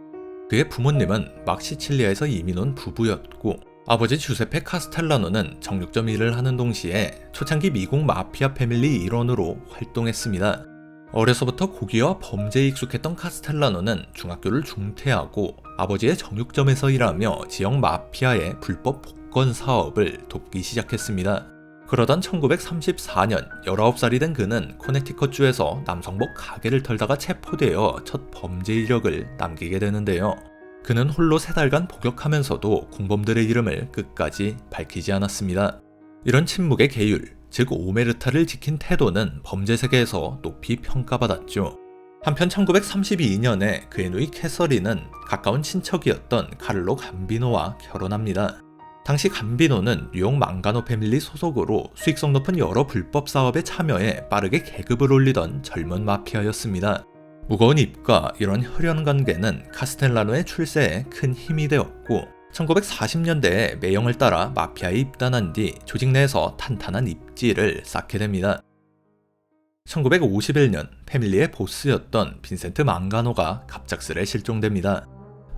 그의 부모님은 막 시칠리아에서 이민 온 부부였고 아버지 주세페 카스텔라노는 정육점 일을 하는 동시에 초창기 미국 마피아 패밀리 일원으로 활동했습니다. 어려서부터 고기와 범죄에 익숙했던 카스텔라노는 중학교를 중퇴하고 아버지의 정육점에서 일하며 지역 마피아의 불법 복권 사업을 돕기 시작했습니다. 그러던 1934년 19살이 된 그는 코네티컷주에서 남성복 가게를 털다가 체포되어 첫 범죄 이력을 남기게 되는데요. 그는 홀로 3달간 복역하면서도 공범들의 이름을 끝까지 밝히지 않았습니다. 이런 침묵의 계율, 즉 오메르타를 지킨 태도는 범죄 세계에서 높이 평가받았죠. 한편 1932년에 그의 누이 캐서린은 가까운 친척이었던 카를로 감비노와 결혼합니다. 당시 감비노는 뉴욕 망가노 패밀리 소속으로 수익성 높은 여러 불법 사업에 참여해 빠르게 계급을 올리던 젊은 마피아였습니다. 무거운 입과 이런 혈연 관계는 카스텔라노의 출세에 큰 힘이 되었고 1940년대에 매형을 따라 마피아에 입단한 뒤 조직 내에서 탄탄한 입지를 쌓게 됩니다. 1951년 패밀리의 보스였던 빈센트 망가노가 갑작스레 실종됩니다.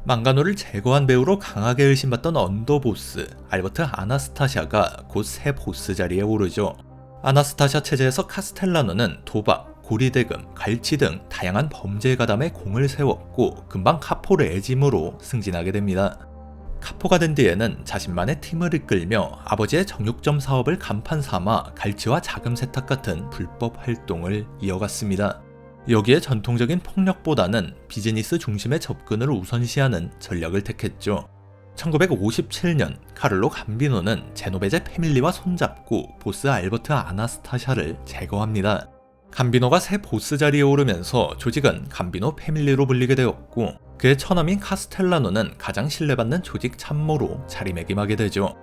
망가노를 제거한 배우로 강하게 의심받던 언더보스 알버트 아나스타샤가 곧 새 보스 자리에 오르죠. 아나스타샤 체제에서 카스텔라노는 도박, 고리대금, 갈치 등 다양한 범죄에 가담해 공을 세웠고 금방 카포 레짐으로 승진하게 됩니다. 카포가 된 뒤에는 자신만의 팀을 이끌며 아버지의 정육점 사업을 간판 삼아 갈치와 자금 세탁 같은 불법 활동을 이어갔습니다. 여기에 전통적인 폭력보다는 비즈니스 중심의 접근을 우선시하는 전략을 택했죠. 1957년 카를로 감비노는 제노베제 패밀리와 손잡고 보스 알버트 아나스타샤를 제거합니다. 감비노가 새 보스 자리에 오르면서 조직은 감비노 패밀리로 불리게 되었고 그의 처남인 카스텔라노는 가장 신뢰받는 조직 참모로 자리매김하게 되죠.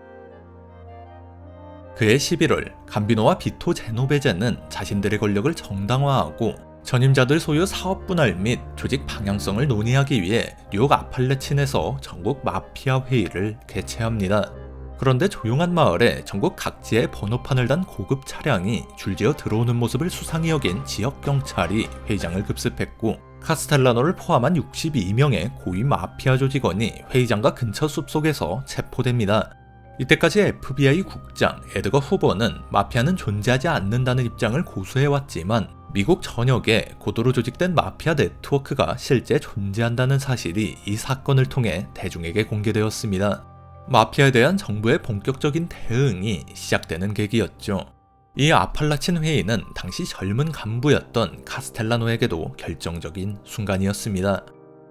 그해 11월 감비노와 비토 제노베제는 자신들의 권력을 정당화하고 전임자들 소유 사업 분할 및 조직 방향성을 논의하기 위해 뉴욕 아팔레친에서 전국 마피아 회의를 개최합니다. 그런데 조용한 마을에 전국 각지에 번호판을 단 고급 차량이 줄지어 들어오는 모습을 수상히 여긴 지역 경찰이 회의장을 급습했고 카스텔라노를 포함한 62명의 고위 마피아 조직원이 회의장과 근처 숲속에서 체포됩니다. 이때까지 FBI 국장 에드거 후버는 마피아는 존재하지 않는다는 입장을 고수해왔지만 미국 전역에 고도로 조직된 마피아 네트워크가 실제 존재한다는 사실이 이 사건을 통해 대중에게 공개되었습니다. 마피아에 대한 정부의 본격적인 대응이 시작되는 계기였죠. 이 아팔라친 회의는 당시 젊은 간부였던 카스텔라노에게도 결정적인 순간이었습니다.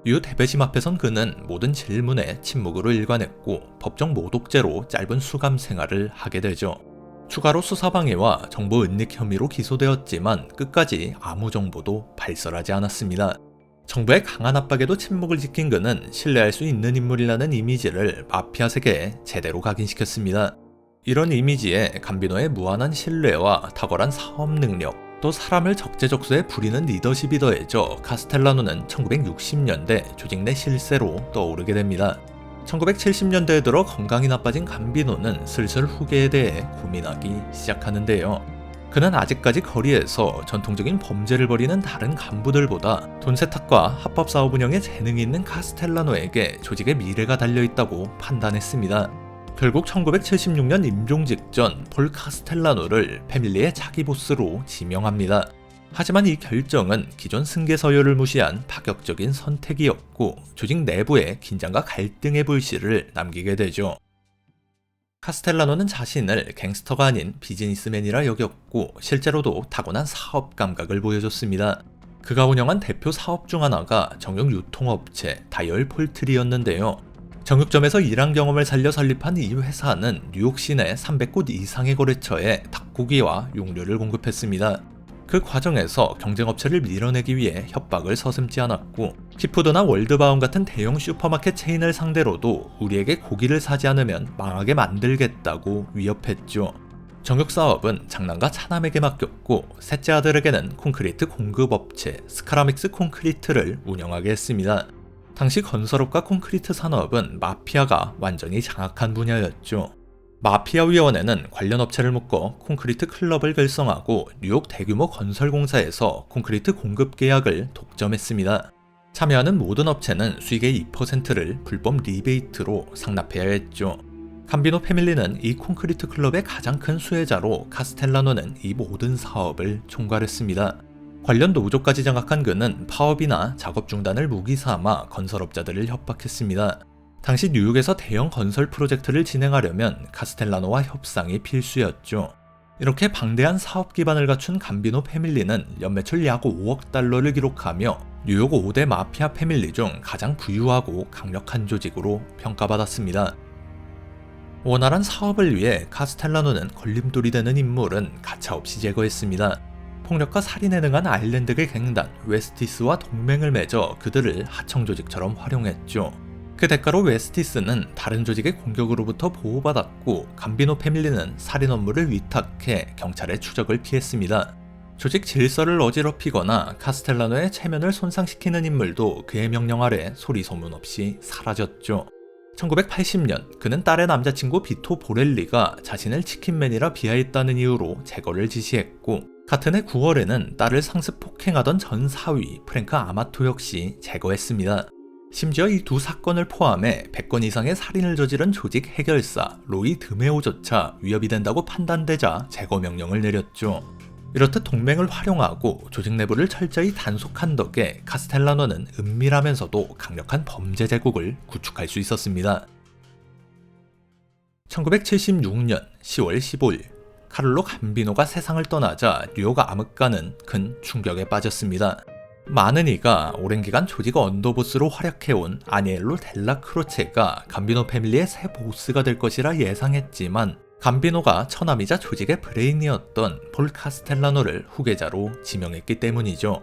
이후 대배심 앞에선 그는 모든 질문에 침묵으로 일관했고 법정 모독죄로 짧은 수감 생활을 하게 되죠. 추가로 수사방해와 정보 은닉 혐의로 기소되었지만 끝까지 아무 정보도 발설하지 않았습니다. 정부의 강한 압박에도 침묵을 지킨 그는 신뢰할 수 있는 인물이라는 이미지를 마피아 세계에 제대로 각인시켰습니다. 이런 이미지에 감비노의 무한한 신뢰와 탁월한 사업 능력, 또 사람을 적재적소에 부리는 리더십이 더해져 카스텔라노는 1960년대 조직 내 실세로 떠오르게 됩니다. 1970년대에 들어 건강이 나빠진 감비노는 슬슬 후계에 대해 고민하기 시작하는데요. 그는 아직까지 거리에서 전통적인 범죄를 벌이는 다른 간부들보다 돈 세탁과 합법 사업 운영에 재능이 있는 카스텔라노에게 조직의 미래가 달려있다고 판단했습니다. 결국 1976년 임종 직전 폴 카스텔라노를 패밀리의 차기 보스로 지명합니다. 하지만 이 결정은 기존 승계 서열을 무시한 파격적인 선택이었고 조직 내부에 긴장과 갈등의 불씨를 남기게 되죠. 카스텔라노는 자신을 갱스터가 아닌 비즈니스맨이라 여겼고 실제로도 타고난 사업 감각을 보여줬습니다. 그가 운영한 대표 사업 중 하나가 정육 유통업체 다이얼 폴트리였는데요. 정육점에서 일한 경험을 살려 설립한 이 회사는 뉴욕 시내 300곳 이상의 거래처에 닭고기와 육류를 공급했습니다. 그 과정에서 경쟁업체를 밀어내기 위해 협박을 서슴지 않았고 키푸드나 월드바움 같은 대형 슈퍼마켓 체인을 상대로도 우리에게 고기를 사지 않으면 망하게 만들겠다고 위협했죠. 정육사업은 장남과 차남에게 맡겼고 셋째 아들에게는 콘크리트 공급업체 스카라믹스 콘크리트를 운영하게 했습니다. 당시 건설업과 콘크리트 산업은 마피아가 완전히 장악한 분야였죠. 마피아위원회는 관련 업체를 묶어 콘크리트 클럽을 결성하고 뉴욕 대규모 건설공사에서 콘크리트 공급 계약을 독점했습니다. 참여하는 모든 업체는 수익의 2%를 불법 리베이트로 상납해야 했죠. 감비노 패밀리는 이 콘크리트 클럽의 가장 큰 수혜자로 카스텔라노는 이 모든 사업을 총괄했습니다. 관련 노조까지 장악한 그는 파업이나 작업 중단을 무기 삼아 건설업자들을 협박했습니다. 당시 뉴욕에서 대형 건설 프로젝트를 진행하려면 카스텔라노와 협상이 필수였죠. 이렇게 방대한 사업 기반을 갖춘 감비노 패밀리는 연매출 약 5억 달러를 기록하며 뉴욕 5대 마피아 패밀리 중 가장 부유하고 강력한 조직으로 평가받았습니다. 원활한 사업을 위해 카스텔라노는 걸림돌이 되는 인물은 가차없이 제거했습니다. 폭력과 살인에 능한 아일랜드계 갱단 웨스티스와 동맹을 맺어 그들을 하청 조직처럼 활용했죠. 그 대가로 웨스티스는 다른 조직의 공격으로부터 보호받았고 감비노 패밀리는 살인 업무를 위탁해 경찰의 추적을 피했습니다. 조직 질서를 어지럽히거나 카스텔라노의 체면을 손상시키는 인물도 그의 명령 아래 소리 소문 없이 사라졌죠. 1980년 그는 딸의 남자친구 비토 보렐리가 자신을 치킨맨이라 비하했다는 이유로 제거를 지시했고 같은 해 9월에는 딸을 상습 폭행하던 전 사위 프랭크 아마토 역시 제거했습니다. 심지어 이 두 사건을 포함해 100건 이상의 살인을 저지른 조직 해결사 로이 드메오조차 위협이 된다고 판단되자 제거 명령을 내렸죠. 이렇듯 동맹을 활용하고 조직 내부를 철저히 단속한 덕에 카스텔라노는 은밀하면서도 강력한 범죄 제국을 구축할 수 있었습니다. 1976년 10월 15일 카를로 감비노가 세상을 떠나자 뉴욕 암흑가는 큰 충격에 빠졌습니다. 많은 이가 오랜 기간 조직 언더보스로 활약해온 아니엘로 델라 크로체가 감비노 패밀리의 새 보스가 될 것이라 예상했지만 감비노가 처남이자 조직의 브레인이었던 폴 카스텔라노를 후계자로 지명했기 때문이죠.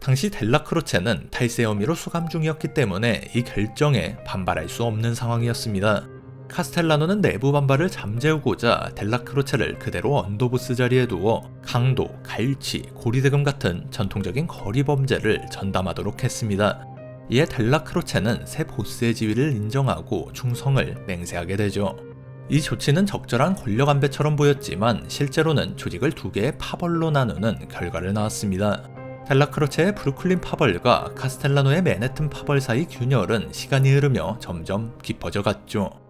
당시 델라 크로체는 탈세 혐의로 수감 중이었기 때문에 이 결정에 반발할 수 없는 상황이었습니다. 카스텔라노는 내부 반발을 잠재우고자 델라 크로체를 그대로 언더보스 자리에 두어 강도, 갈취, 고리대금 같은 전통적인 거리 범죄를 전담하도록 했습니다. 이에 델라 크로체는 새 보스의 지위를 인정하고 충성을 맹세하게 되죠. 이 조치는 적절한 권력 안배처럼 보였지만 실제로는 조직을 두 개의 파벌로 나누는 결과를 낳았습니다. 델라 크로체의 브루클린 파벌과 카스텔라노의 맨해튼 파벌 사이 균열은 시간이 흐르며 점점 깊어져 갔죠.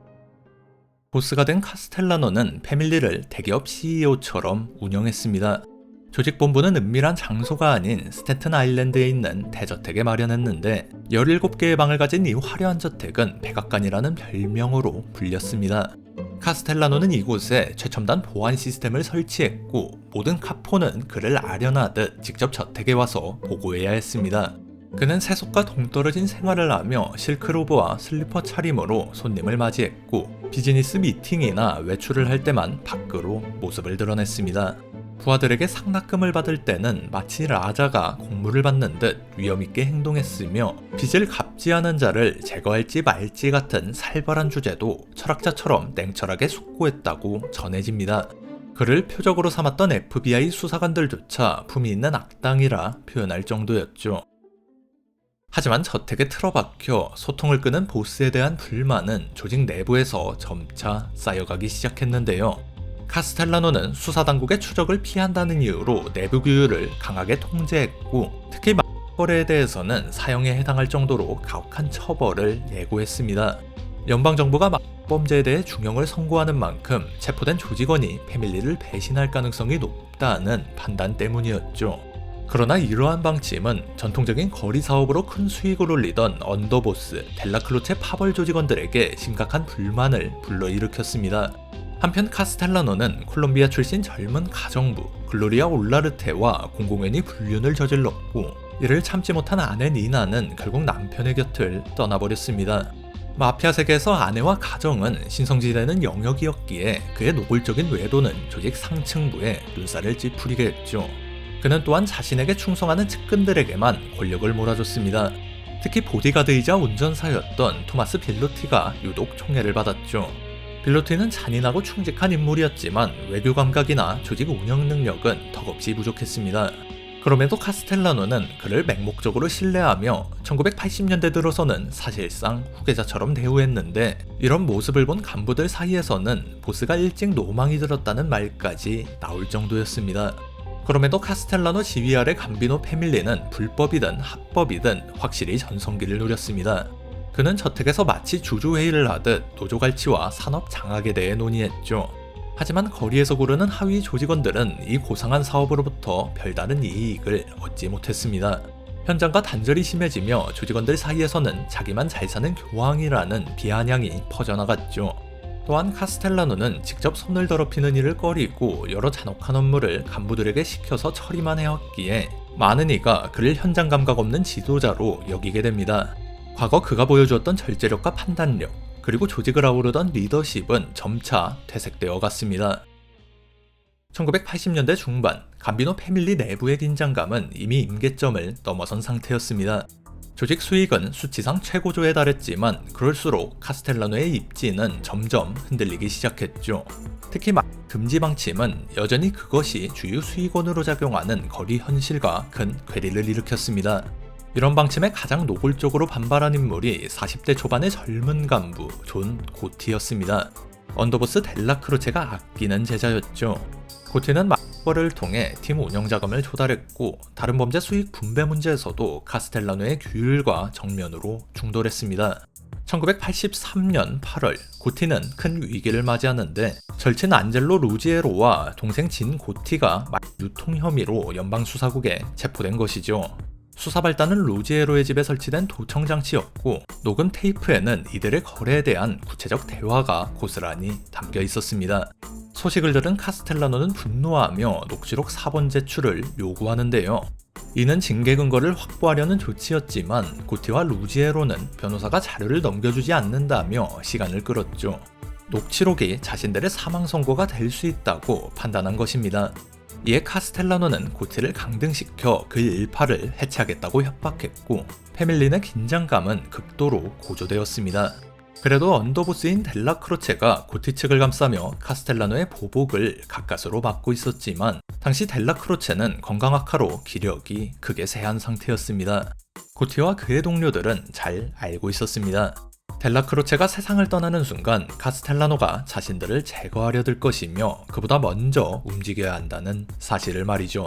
보스가 된 카스텔라노는 패밀리를 대기업 CEO처럼 운영했습니다. 조직 본부는 은밀한 장소가 아닌 스탠튼 아일랜드에 있는 대저택에 마련했는데 17개의 방을 가진 이 화려한 저택은 백악관이라는 별명으로 불렸습니다. 카스텔라노는 이곳에 최첨단 보안 시스템을 설치했고 모든 카포는 그를 아련하듯 직접 저택에 와서 보고해야 했습니다. 그는 세속과 동떨어진 생활을 하며 실크로브와 슬리퍼 차림으로 손님을 맞이했고 비즈니스 미팅이나 외출을 할 때만 밖으로 모습을 드러냈습니다. 부하들에게 상납금을 받을 때는 마치 라자가 공물을 받는 듯 위험있게 행동했으며 빚을 갚지 않은 자를 제거할지 말지 같은 살벌한 주제도 철학자처럼 냉철하게 숙고했다고 전해집니다. 그를 표적으로 삼았던 FBI 수사관들조차 품이 있는 악당이라 표현할 정도였죠. 하지만 저택에 틀어박혀 소통을 끄는 보스에 대한 불만은 조직 내부에서 점차 쌓여가기 시작했는데요. 카스텔라노는 수사당국의 추적을 피한다는 이유로 내부 규율을 강하게 통제했고, 특히 거래에 대해서는 사형에 해당할 정도로 가혹한 처벌을 예고했습니다. 연방정부가 범죄에 대해 중형을 선고하는 만큼 체포된 조직원이 패밀리를 배신할 가능성이 높다는 판단 때문이었죠. 그러나 이러한 방침은 전통적인 거리 사업으로 큰 수익을 올리던 언더보스, 델라크로체 파벌 조직원들에게 심각한 불만을 불러일으켰습니다. 한편 카스텔라노는 콜롬비아 출신 젊은 가정부 글로리아 올라르테와 공공연히 불륜을 저질렀고, 이를 참지 못한 아내 니나는 결국 남편의 곁을 떠나버렸습니다. 마피아 세계에서 아내와 가정은 신성지되는 영역이었기에 그의 노골적인 외도는 조직 상층부에 눈살을 찌푸리게 했죠. 그는 또한 자신에게 충성하는 측근들에게만 권력을 몰아줬습니다. 특히 보디가드이자 운전사였던 토마스 빌로티가 유독 총애를 받았죠. 빌로티는 잔인하고 충직한 인물이었지만 외교 감각이나 조직 운영 능력은 턱없이 부족했습니다. 그럼에도 카스텔라노는 그를 맹목적으로 신뢰하며 1980년대 들어서는 사실상 후계자처럼 대우했는데, 이런 모습을 본 간부들 사이에서는 보스가 일찍 노망이 들었다는 말까지 나올 정도였습니다. 그럼에도 카스텔라노 지휘 아래 감비노 패밀리는 불법이든 합법이든 확실히 전성기를 누렸습니다. 그는 저택에서 마치 주주회의를 하듯 노조 갈취와 산업 장악에 대해 논의했죠. 하지만 거리에서 고르는 하위 조직원들은 이 고상한 사업으로부터 별다른 이익을 얻지 못했습니다. 현장과 단절이 심해지며 조직원들 사이에서는 자기만 잘 사는 교황이라는 비아냥이 퍼져나갔죠. 또한 카스텔라노는 직접 손을 더럽히는 일을 꺼리고 여러 잔혹한 업무를 간부들에게 시켜서 처리만 해왔기에 많은 이가 그를 현장 감각 없는 지도자로 여기게 됩니다. 과거 그가 보여주었던 절제력과 판단력, 그리고 조직을 아우르던 리더십은 점차 퇴색되어 갔습니다. 1980년대 중반, 감비노 패밀리 내부의 긴장감은 이미 임계점을 넘어선 상태였습니다. 조직 수익은 수치상 최고조에 달했지만 그럴수록 카스텔라노의 입지는 점점 흔들리기 시작했죠. 특히 금지 방침은 여전히 그것이 주요 수익원으로 작용하는 거리 현실과 큰 괴리를 일으켰습니다. 이런 방침에 가장 노골적으로 반발한 인물이 40대 초반의 젊은 간부 존 고티였습니다. 언더보스 델라크루체가 아끼는 제자였죠. 고티는 막벌을 통해 팀 운영 자금을 조달했고, 다른 범죄 수익 분배 문제에서도 카스텔라노의 규율과 정면으로 충돌했습니다. 1983년 8월, 고티는 큰 위기를 맞이하는데 절친 안젤로 루지에로와 동생 진 고티가 유통 혐의로 연방수사국에 체포된 것이죠. 수사 발단은 루지에로의 집에 설치된 도청 장치였고, 녹음 테이프에는 이들의 거래에 대한 구체적 대화가 고스란히 담겨 있었습니다. 소식을 들은 카스텔라노는 분노하며 녹취록 4번 제출을 요구하는데요. 이는 징계 근거를 확보하려는 조치였지만 고티와 루지에로는 변호사가 자료를 넘겨주지 않는다며 시간을 끌었죠. 녹취록이 자신들의 사망 선고가 될 수 있다고 판단한 것입니다. 이에 카스텔라노는 고티를 강등시켜 그 일파를 해체하겠다고 협박했고, 패밀리의 긴장감은 극도로 고조되었습니다. 그래도 언더보스인 델라크로체가 고티 측을 감싸며 카스텔라노의 보복을 가까스로 막고 있었지만, 당시 델라크로체는 건강 악화로 기력이 크게 쇠한 상태였습니다. 고티와 그의 동료들은 잘 알고 있었습니다. 델라크로체가 세상을 떠나는 순간 카스텔라노가 자신들을 제거하려 들 것이며 그보다 먼저 움직여야 한다는 사실을 말이죠.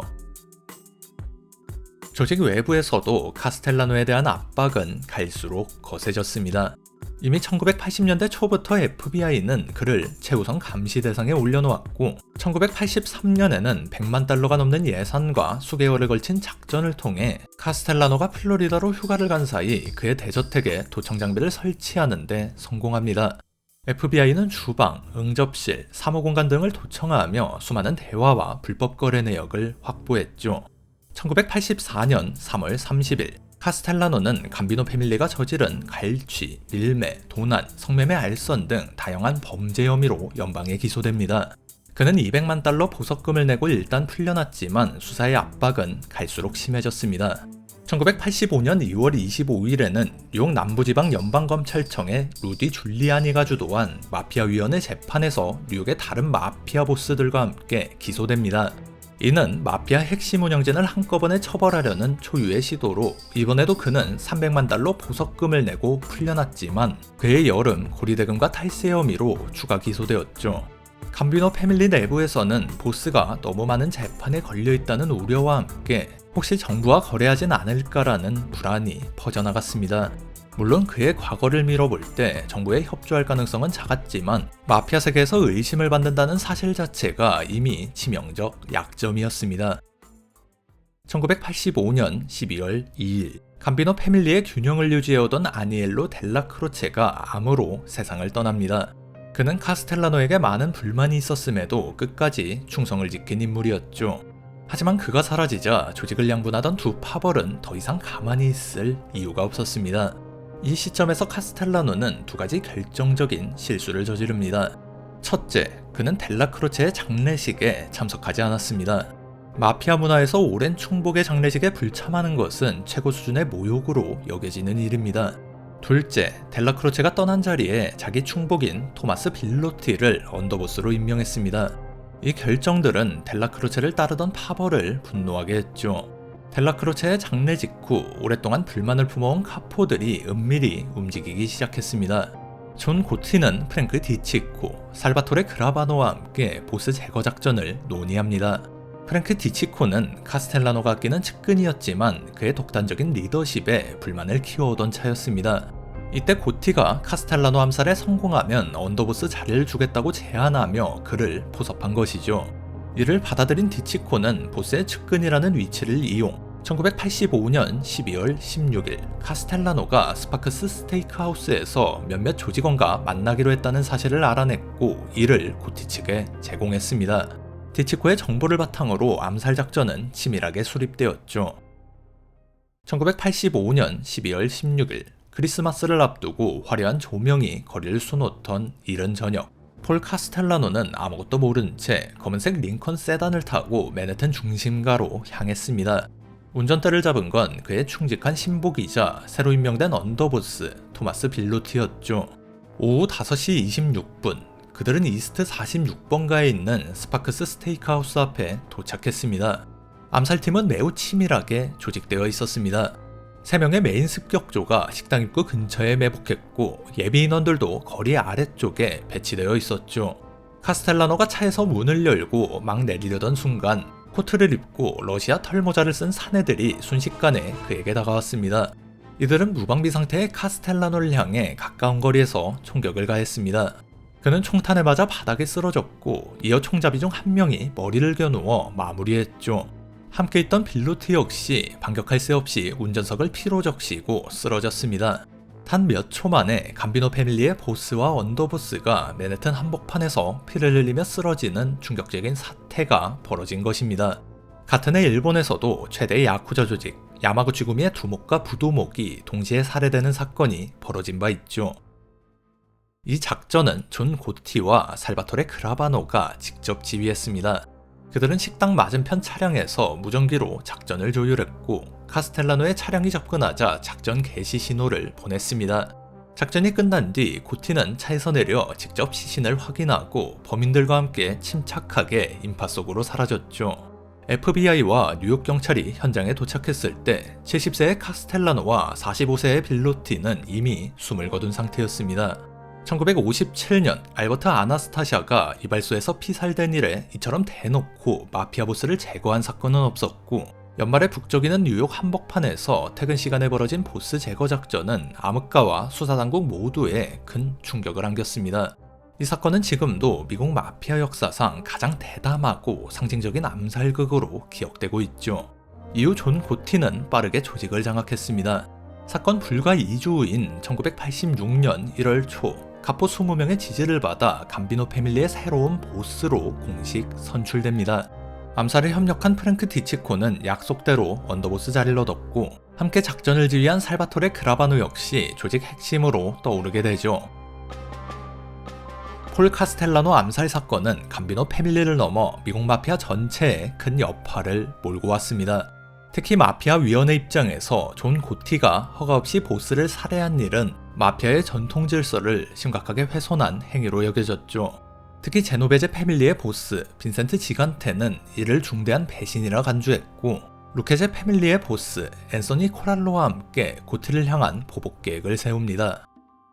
조직 외부에서도 카스텔라노에 대한 압박은 갈수록 거세졌습니다. 이미 1980년대 초부터 FBI는 그를 최우선 감시 대상에 올려놓았고, 1983년에는 100만 달러가 넘는 예산과 수개월에 걸친 작전을 통해 카스텔라노가 플로리다로 휴가를 간 사이 그의 대저택에 도청 장비를 설치하는 데 성공합니다. FBI는 주방, 응접실, 사무공간 등을 도청하며 수많은 대화와 불법 거래 내역을 확보했죠. 1984년 3월 30일, 카스텔라노는 감비노 패밀리가 저지른 갈취, 밀매, 도난, 성매매 알선 등 다양한 범죄 혐의로 연방에 기소됩니다. 그는 200만 달러 보석금을 내고 일단 풀려났지만 수사의 압박은 갈수록 심해졌습니다. 1985년 2월 25일에는 뉴욕 남부지방 연방검찰청의 루디 줄리아니가 주도한 마피아위원회 재판에서 뉴욕의 다른 마피아 보스들과 함께 기소됩니다. 이는 마피아 핵심 운영진을 한꺼번에 처벌하려는 초유의 시도로, 이번에도 그는 300만 달러 보석금을 내고 풀려났지만 그의 여름 고리대금과 탈세 혐의로 추가 기소되었죠. 감비노 패밀리 내부에서는 보스가 너무 많은 재판에 걸려있다는 우려와 함께 혹시 정부와 거래하진 않을까라는 불안이 퍼져나갔습니다. 물론 그의 과거를 미뤄볼 때 정부에 협조할 가능성은 작았지만 마피아 세계에서 의심을 받는다는 사실 자체가 이미 치명적 약점이었습니다. 1985년 12월 2일 감비노 패밀리의 균형을 유지해오던 아니엘로 델라 크로체가 암으로 세상을 떠납니다. 그는 카스텔라노에게 많은 불만이 있었음에도 끝까지 충성을 지킨 인물이었죠. 하지만 그가 사라지자 조직을 양분하던 두 파벌은 더 이상 가만히 있을 이유가 없었습니다. 이 시점에서 카스텔라노는 두 가지 결정적인 실수를 저지릅니다. 첫째, 그는 델라 크로체의 장례식에 참석하지 않았습니다. 마피아 문화에서 오랜 충복의 장례식에 불참하는 것은 최고 수준의 모욕으로 여겨지는 일입니다. 둘째, 델라 크로체가 떠난 자리에 자기 충복인 토마스 빌로티를 언더보스로 임명했습니다. 이 결정들은 델라 크로체를 따르던 파벌을 분노하게 했죠. 델라 크로체의 장례 직후 오랫동안 불만을 품어온 카포들이 은밀히 움직이기 시작했습니다. 존 고티는 프랭크 디치코, 살바토레 그라바노와 함께 보스 제거 작전을 논의합니다. 프랭크 디치코는 카스텔라노가 아끼는 측근이었지만 그의 독단적인 리더십에 불만을 키워오던 차였습니다. 이때 고티가 카스텔라노 암살에 성공하면 언더보스 자리를 주겠다고 제안하며 그를 포섭한 것이죠. 이를 받아들인 디치코는 보스의 측근이라는 위치를 이용 1985년 12월 16일 카스텔라노가 스파크스 스테이크하우스에서 몇몇 조직원과 만나기로 했다는 사실을 알아냈고 이를 고티 측에 제공했습니다. 디치코의 정보를 바탕으로 암살 작전은 치밀하게 수립되었죠. 1985년 12월 16일 크리스마스를 앞두고 화려한 조명이 거리를 수놓던 이른 저녁, 폴 카스텔라노는 아무것도 모른 채 검은색 링컨 세단을 타고 맨해튼 중심가로 향했습니다. 운전대를 잡은 건 그의 충직한 신복이자 새로 임명된 언더보스 토마스 빌로티였죠. 오후 5시 26분 그들은 이스트 46번가에 있는 스파크스 스테이크하우스 앞에 도착했습니다. 암살팀은 매우 치밀하게 조직되어 있었습니다. 3명의 메인 습격조가 식당 입구 근처에 매복했고 예비 인원들도 거리 아래쪽에 배치되어 있었죠. 카스텔라노가 차에서 문을 열고 막 내리려던 순간 코트를 입고 러시아 털모자를 쓴 사내들이 순식간에 그에게 다가왔습니다. 이들은 무방비 상태의 카스텔라노를 향해 가까운 거리에서 총격을 가했습니다. 그는 총탄에 맞아 바닥에 쓰러졌고 이어 총잡이 중 한 명이 머리를 겨누어 마무리했죠. 함께 있던 빌로티 역시 반격할 새 없이 운전석을 피로 적시고 쓰러졌습니다. 단 몇 초 만에 감비노 패밀리의 보스와 언더보스가 맨해튼 한복판에서 피를 흘리며 쓰러지는 충격적인 사태가 벌어진 것입니다. 같은 해 일본에서도 최대 야쿠자 조직 야마구치구미의 두목과 부두목이 동시에 살해되는 사건이 벌어진 바 있죠. 이 작전은 존 고티와 살바토레 그라바노가 직접 지휘했습니다. 그들은 식당 맞은편 차량에서 무전기로 작전을 조율했고 카스텔라노의 차량이 접근하자 작전 개시 신호를 보냈습니다. 작전이 끝난 뒤 고티는 차에서 내려 직접 시신을 확인하고 범인들과 함께 침착하게 인파 속으로 사라졌죠. FBI와 뉴욕 경찰이 현장에 도착했을 때 70세의 카스텔라노와 45세의 빌로티는 이미 숨을 거둔 상태였습니다. 1957년 알버트 아나스타샤가 이발소에서 피살된 일에 이처럼 대놓고 마피아 보스를 제거한 사건은 없었고 연말에 북적이는 뉴욕 한복판에서 퇴근 시간에 벌어진 보스 제거 작전은 암흑가와 수사당국 모두에 큰 충격을 안겼습니다. 이 사건은 지금도 미국 마피아 역사상 가장 대담하고 상징적인 암살극으로 기억되고 있죠. 이후 존 고티는 빠르게 조직을 장악했습니다. 사건 불과 2주 후인 1986년 1월 초 가포 20명의 지지를 받아 감비노 패밀리의 새로운 보스로 공식 선출됩니다. 암살에 협력한 프랭크 디치코는 약속대로 언더보스 자리를 얻었고 함께 작전을 지휘한 살바토레 그라바노 역시 조직 핵심으로 떠오르게 되죠. 폴 카스텔라노 암살 사건은 감비노 패밀리를 넘어 미국 마피아 전체에 큰 여파를 몰고 왔습니다. 특히 마피아 위원회 입장에서 존 고티가 허가 없이 보스를 살해한 일은 마피아의 전통 질서를 심각하게 훼손한 행위로 여겨졌죠. 특히 제노베제 패밀리의 보스 빈센트 지간테는 이를 중대한 배신이라 간주했고 루케제 패밀리의 보스 앤서니 코랄로와 함께 고티를 향한 보복 계획을 세웁니다.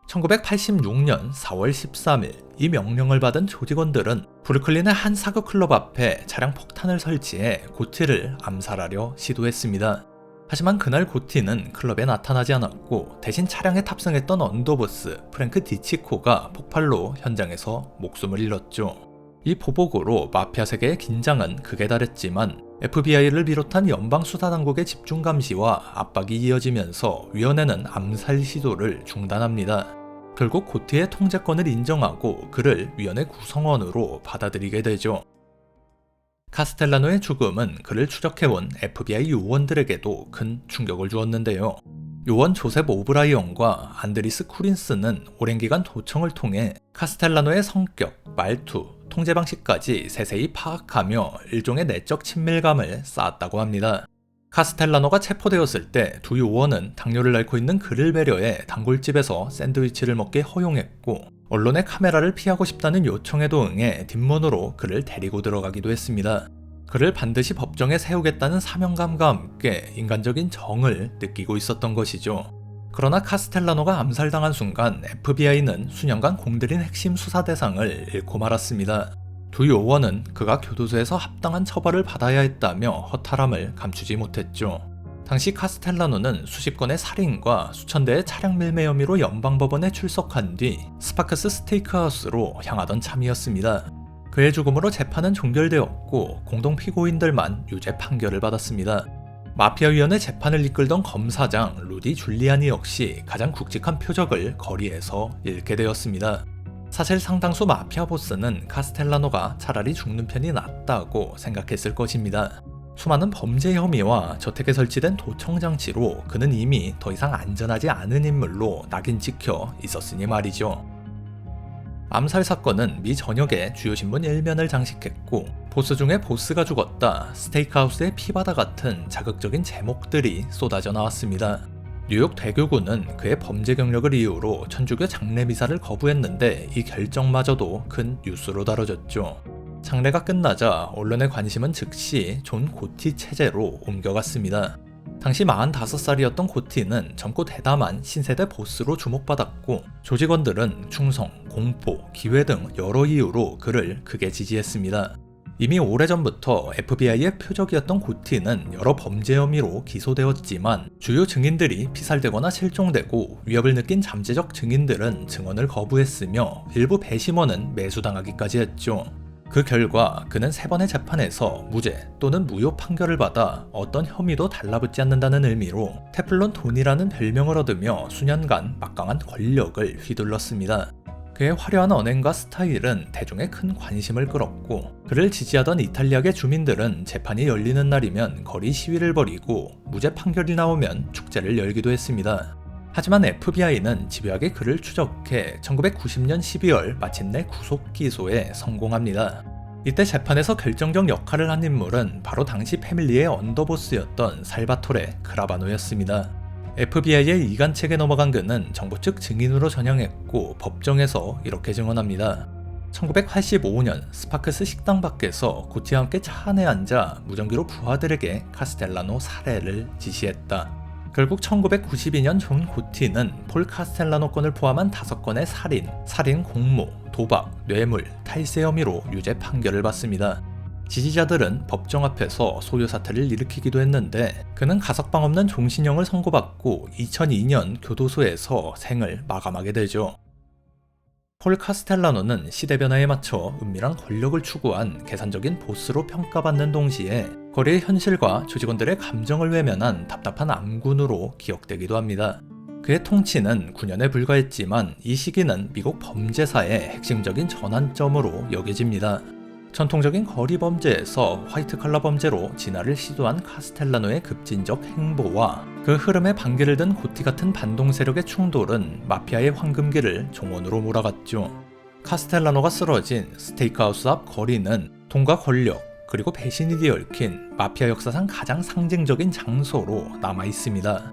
1986년 4월 13일 이 명령을 받은 조직원들은 브루클린의 한 사교 클럽 앞에 차량 폭탄을 설치해 고티를 암살하려 시도했습니다. 하지만 그날 고티는 클럽에 나타나지 않았고 대신 차량에 탑승했던 언더보스 프랭크 디치코가 폭발로 현장에서 목숨을 잃었죠. 이 보복으로 마피아 세계의 긴장은 극에 달했지만 FBI를 비롯한 연방수사당국의 집중 감시와 압박이 이어지면서 위원회는 암살 시도를 중단합니다. 결국 고티의 통제권을 인정하고 그를 위원회 구성원으로 받아들이게 되죠. 카스텔라노의 죽음은 그를 추적해온 FBI 요원들에게도 큰 충격을 주었는데요. 요원 조셉 오브라이언과 안드리스 쿠린스는 오랜 기간 도청을 통해 카스텔라노의 성격, 말투, 통제 방식까지 세세히 파악하며 일종의 내적 친밀감을 쌓았다고 합니다. 카스텔라노가 체포되었을 때 두 요원은 당뇨를 앓고 있는 그를 배려해 단골집에서 샌드위치를 먹게 허용했고 언론의 카메라를 피하고 싶다는 요청에도 응해 뒷문으로 그를 데리고 들어가기도 했습니다. 그를 반드시 법정에 세우겠다는 사명감과 함께 인간적인 정을 느끼고 있었던 것이죠. 그러나 카스텔라노가 암살당한 순간 FBI는 수년간 공들인 핵심 수사 대상을 잃고 말았습니다. 두 요원은 그가 교도소에서 합당한 처벌을 받아야 했다며 허탈함을 감추지 못했죠. 당시 카스텔라노는 수십 건의 살인과 수천 대의 차량 밀매 혐의로 연방법원에 출석한 뒤 스파크스 스테이크하우스로 향하던 참이었습니다. 그의 죽음으로 재판은 종결되었고 공동 피고인들만 유죄 판결을 받았습니다. 마피아위원회 재판을 이끌던 검사장 루디 줄리아니 역시 가장 굵직한 표적을 거리에서 잃게 되었습니다. 사실 상당수 마피아 보스는 카스텔라노가 차라리 죽는 편이 낫다고 생각했을 것입니다. 수많은 범죄 혐의와 저택에 설치된 도청 장치로 그는 이미 더 이상 안전하지 않은 인물로 낙인 찍혀 있었으니 말이죠. 암살 사건은 미 전역의 주요 신문 1면을 장식했고 보스 중에 보스가 죽었다, 스테이크하우스의 피바다 같은 자극적인 제목들이 쏟아져 나왔습니다. 뉴욕 대교구는 그의 범죄 경력을 이유로 천주교 장례 미사를 거부했는데 이 결정마저도 큰 뉴스로 다뤄졌죠. 장례가 끝나자 언론의 관심은 즉시 존 고티 체제로 옮겨갔습니다. 당시 45살이었던 고티는 젊고 대담한 신세대 보스로 주목받았고 조직원들은 충성, 공포, 기회 등 여러 이유로 그를 크게 지지했습니다. 이미 오래전부터 FBI의 표적이었던 고티는 여러 범죄 혐의로 기소되었지만 주요 증인들이 피살되거나 실종되고 위협을 느낀 잠재적 증인들은 증언을 거부했으며 일부 배심원은 매수당하기까지 했죠. 그 결과 그는 3번의 재판에서 무죄 또는 무효 판결을 받아 어떤 혐의도 달라붙지 않는다는 의미로 테플론 돈이라는 별명을 얻으며 수년간 막강한 권력을 휘둘렀습니다. 그의 화려한 언행과 스타일은 대중의 큰 관심을 끌었고 그를 지지하던 이탈리아계 주민들은 재판이 열리는 날이면 거리 시위를 벌이고 무죄 판결이 나오면 축제를 열기도 했습니다. 하지만 FBI는 집요하게 그를 추적해 1990년 12월 마침내 구속 기소에 성공합니다. 이때 재판에서 결정적 역할을 한 인물은 바로 당시 패밀리의 언더보스였던 살바토레 그라바노였습니다. FBI의 이간책에 넘어간 그는 정부 측 증인으로 전향했고 법정에서 이렇게 증언합니다. 1985년 스파크스 식당 밖에서 고티와 함께 차 안에 앉아 무전기로 부하들에게 카스텔라노 살해를 지시했다. 결국 1992년 존 고티는 폴 카스텔라노 건을 포함한 5건의 살인 공모, 도박, 뇌물, 탈세 혐의로 유죄 판결을 받습니다. 지지자들은 법정 앞에서 소요 사태를 일으키기도 했는데 그는 가석방 없는 종신형을 선고받고 2002년 교도소에서 생을 마감하게 되죠. 폴 카스텔라노는 시대 변화에 맞춰 은밀한 권력을 추구한 계산적인 보스로 평가받는 동시에 거리의 현실과 조직원들의 감정을 외면한 답답한 암군으로 기억되기도 합니다. 그의 통치는 9년에 불과했지만 이 시기는 미국 범죄사의 핵심적인 전환점으로 여겨집니다. 전통적인 거리 범죄에서 화이트 칼라 범죄로 진화를 시도한 카스텔라노의 급진적 행보와 그 흐름에 반기를 든 고티 같은 반동 세력의 충돌은 마피아의 황금기를 종언으로 몰아갔죠. 카스텔라노가 쓰러진 스테이크하우스 앞 거리는 돈과 권력 그리고 배신이 얽힌 마피아 역사상 가장 상징적인 장소로 남아 있습니다.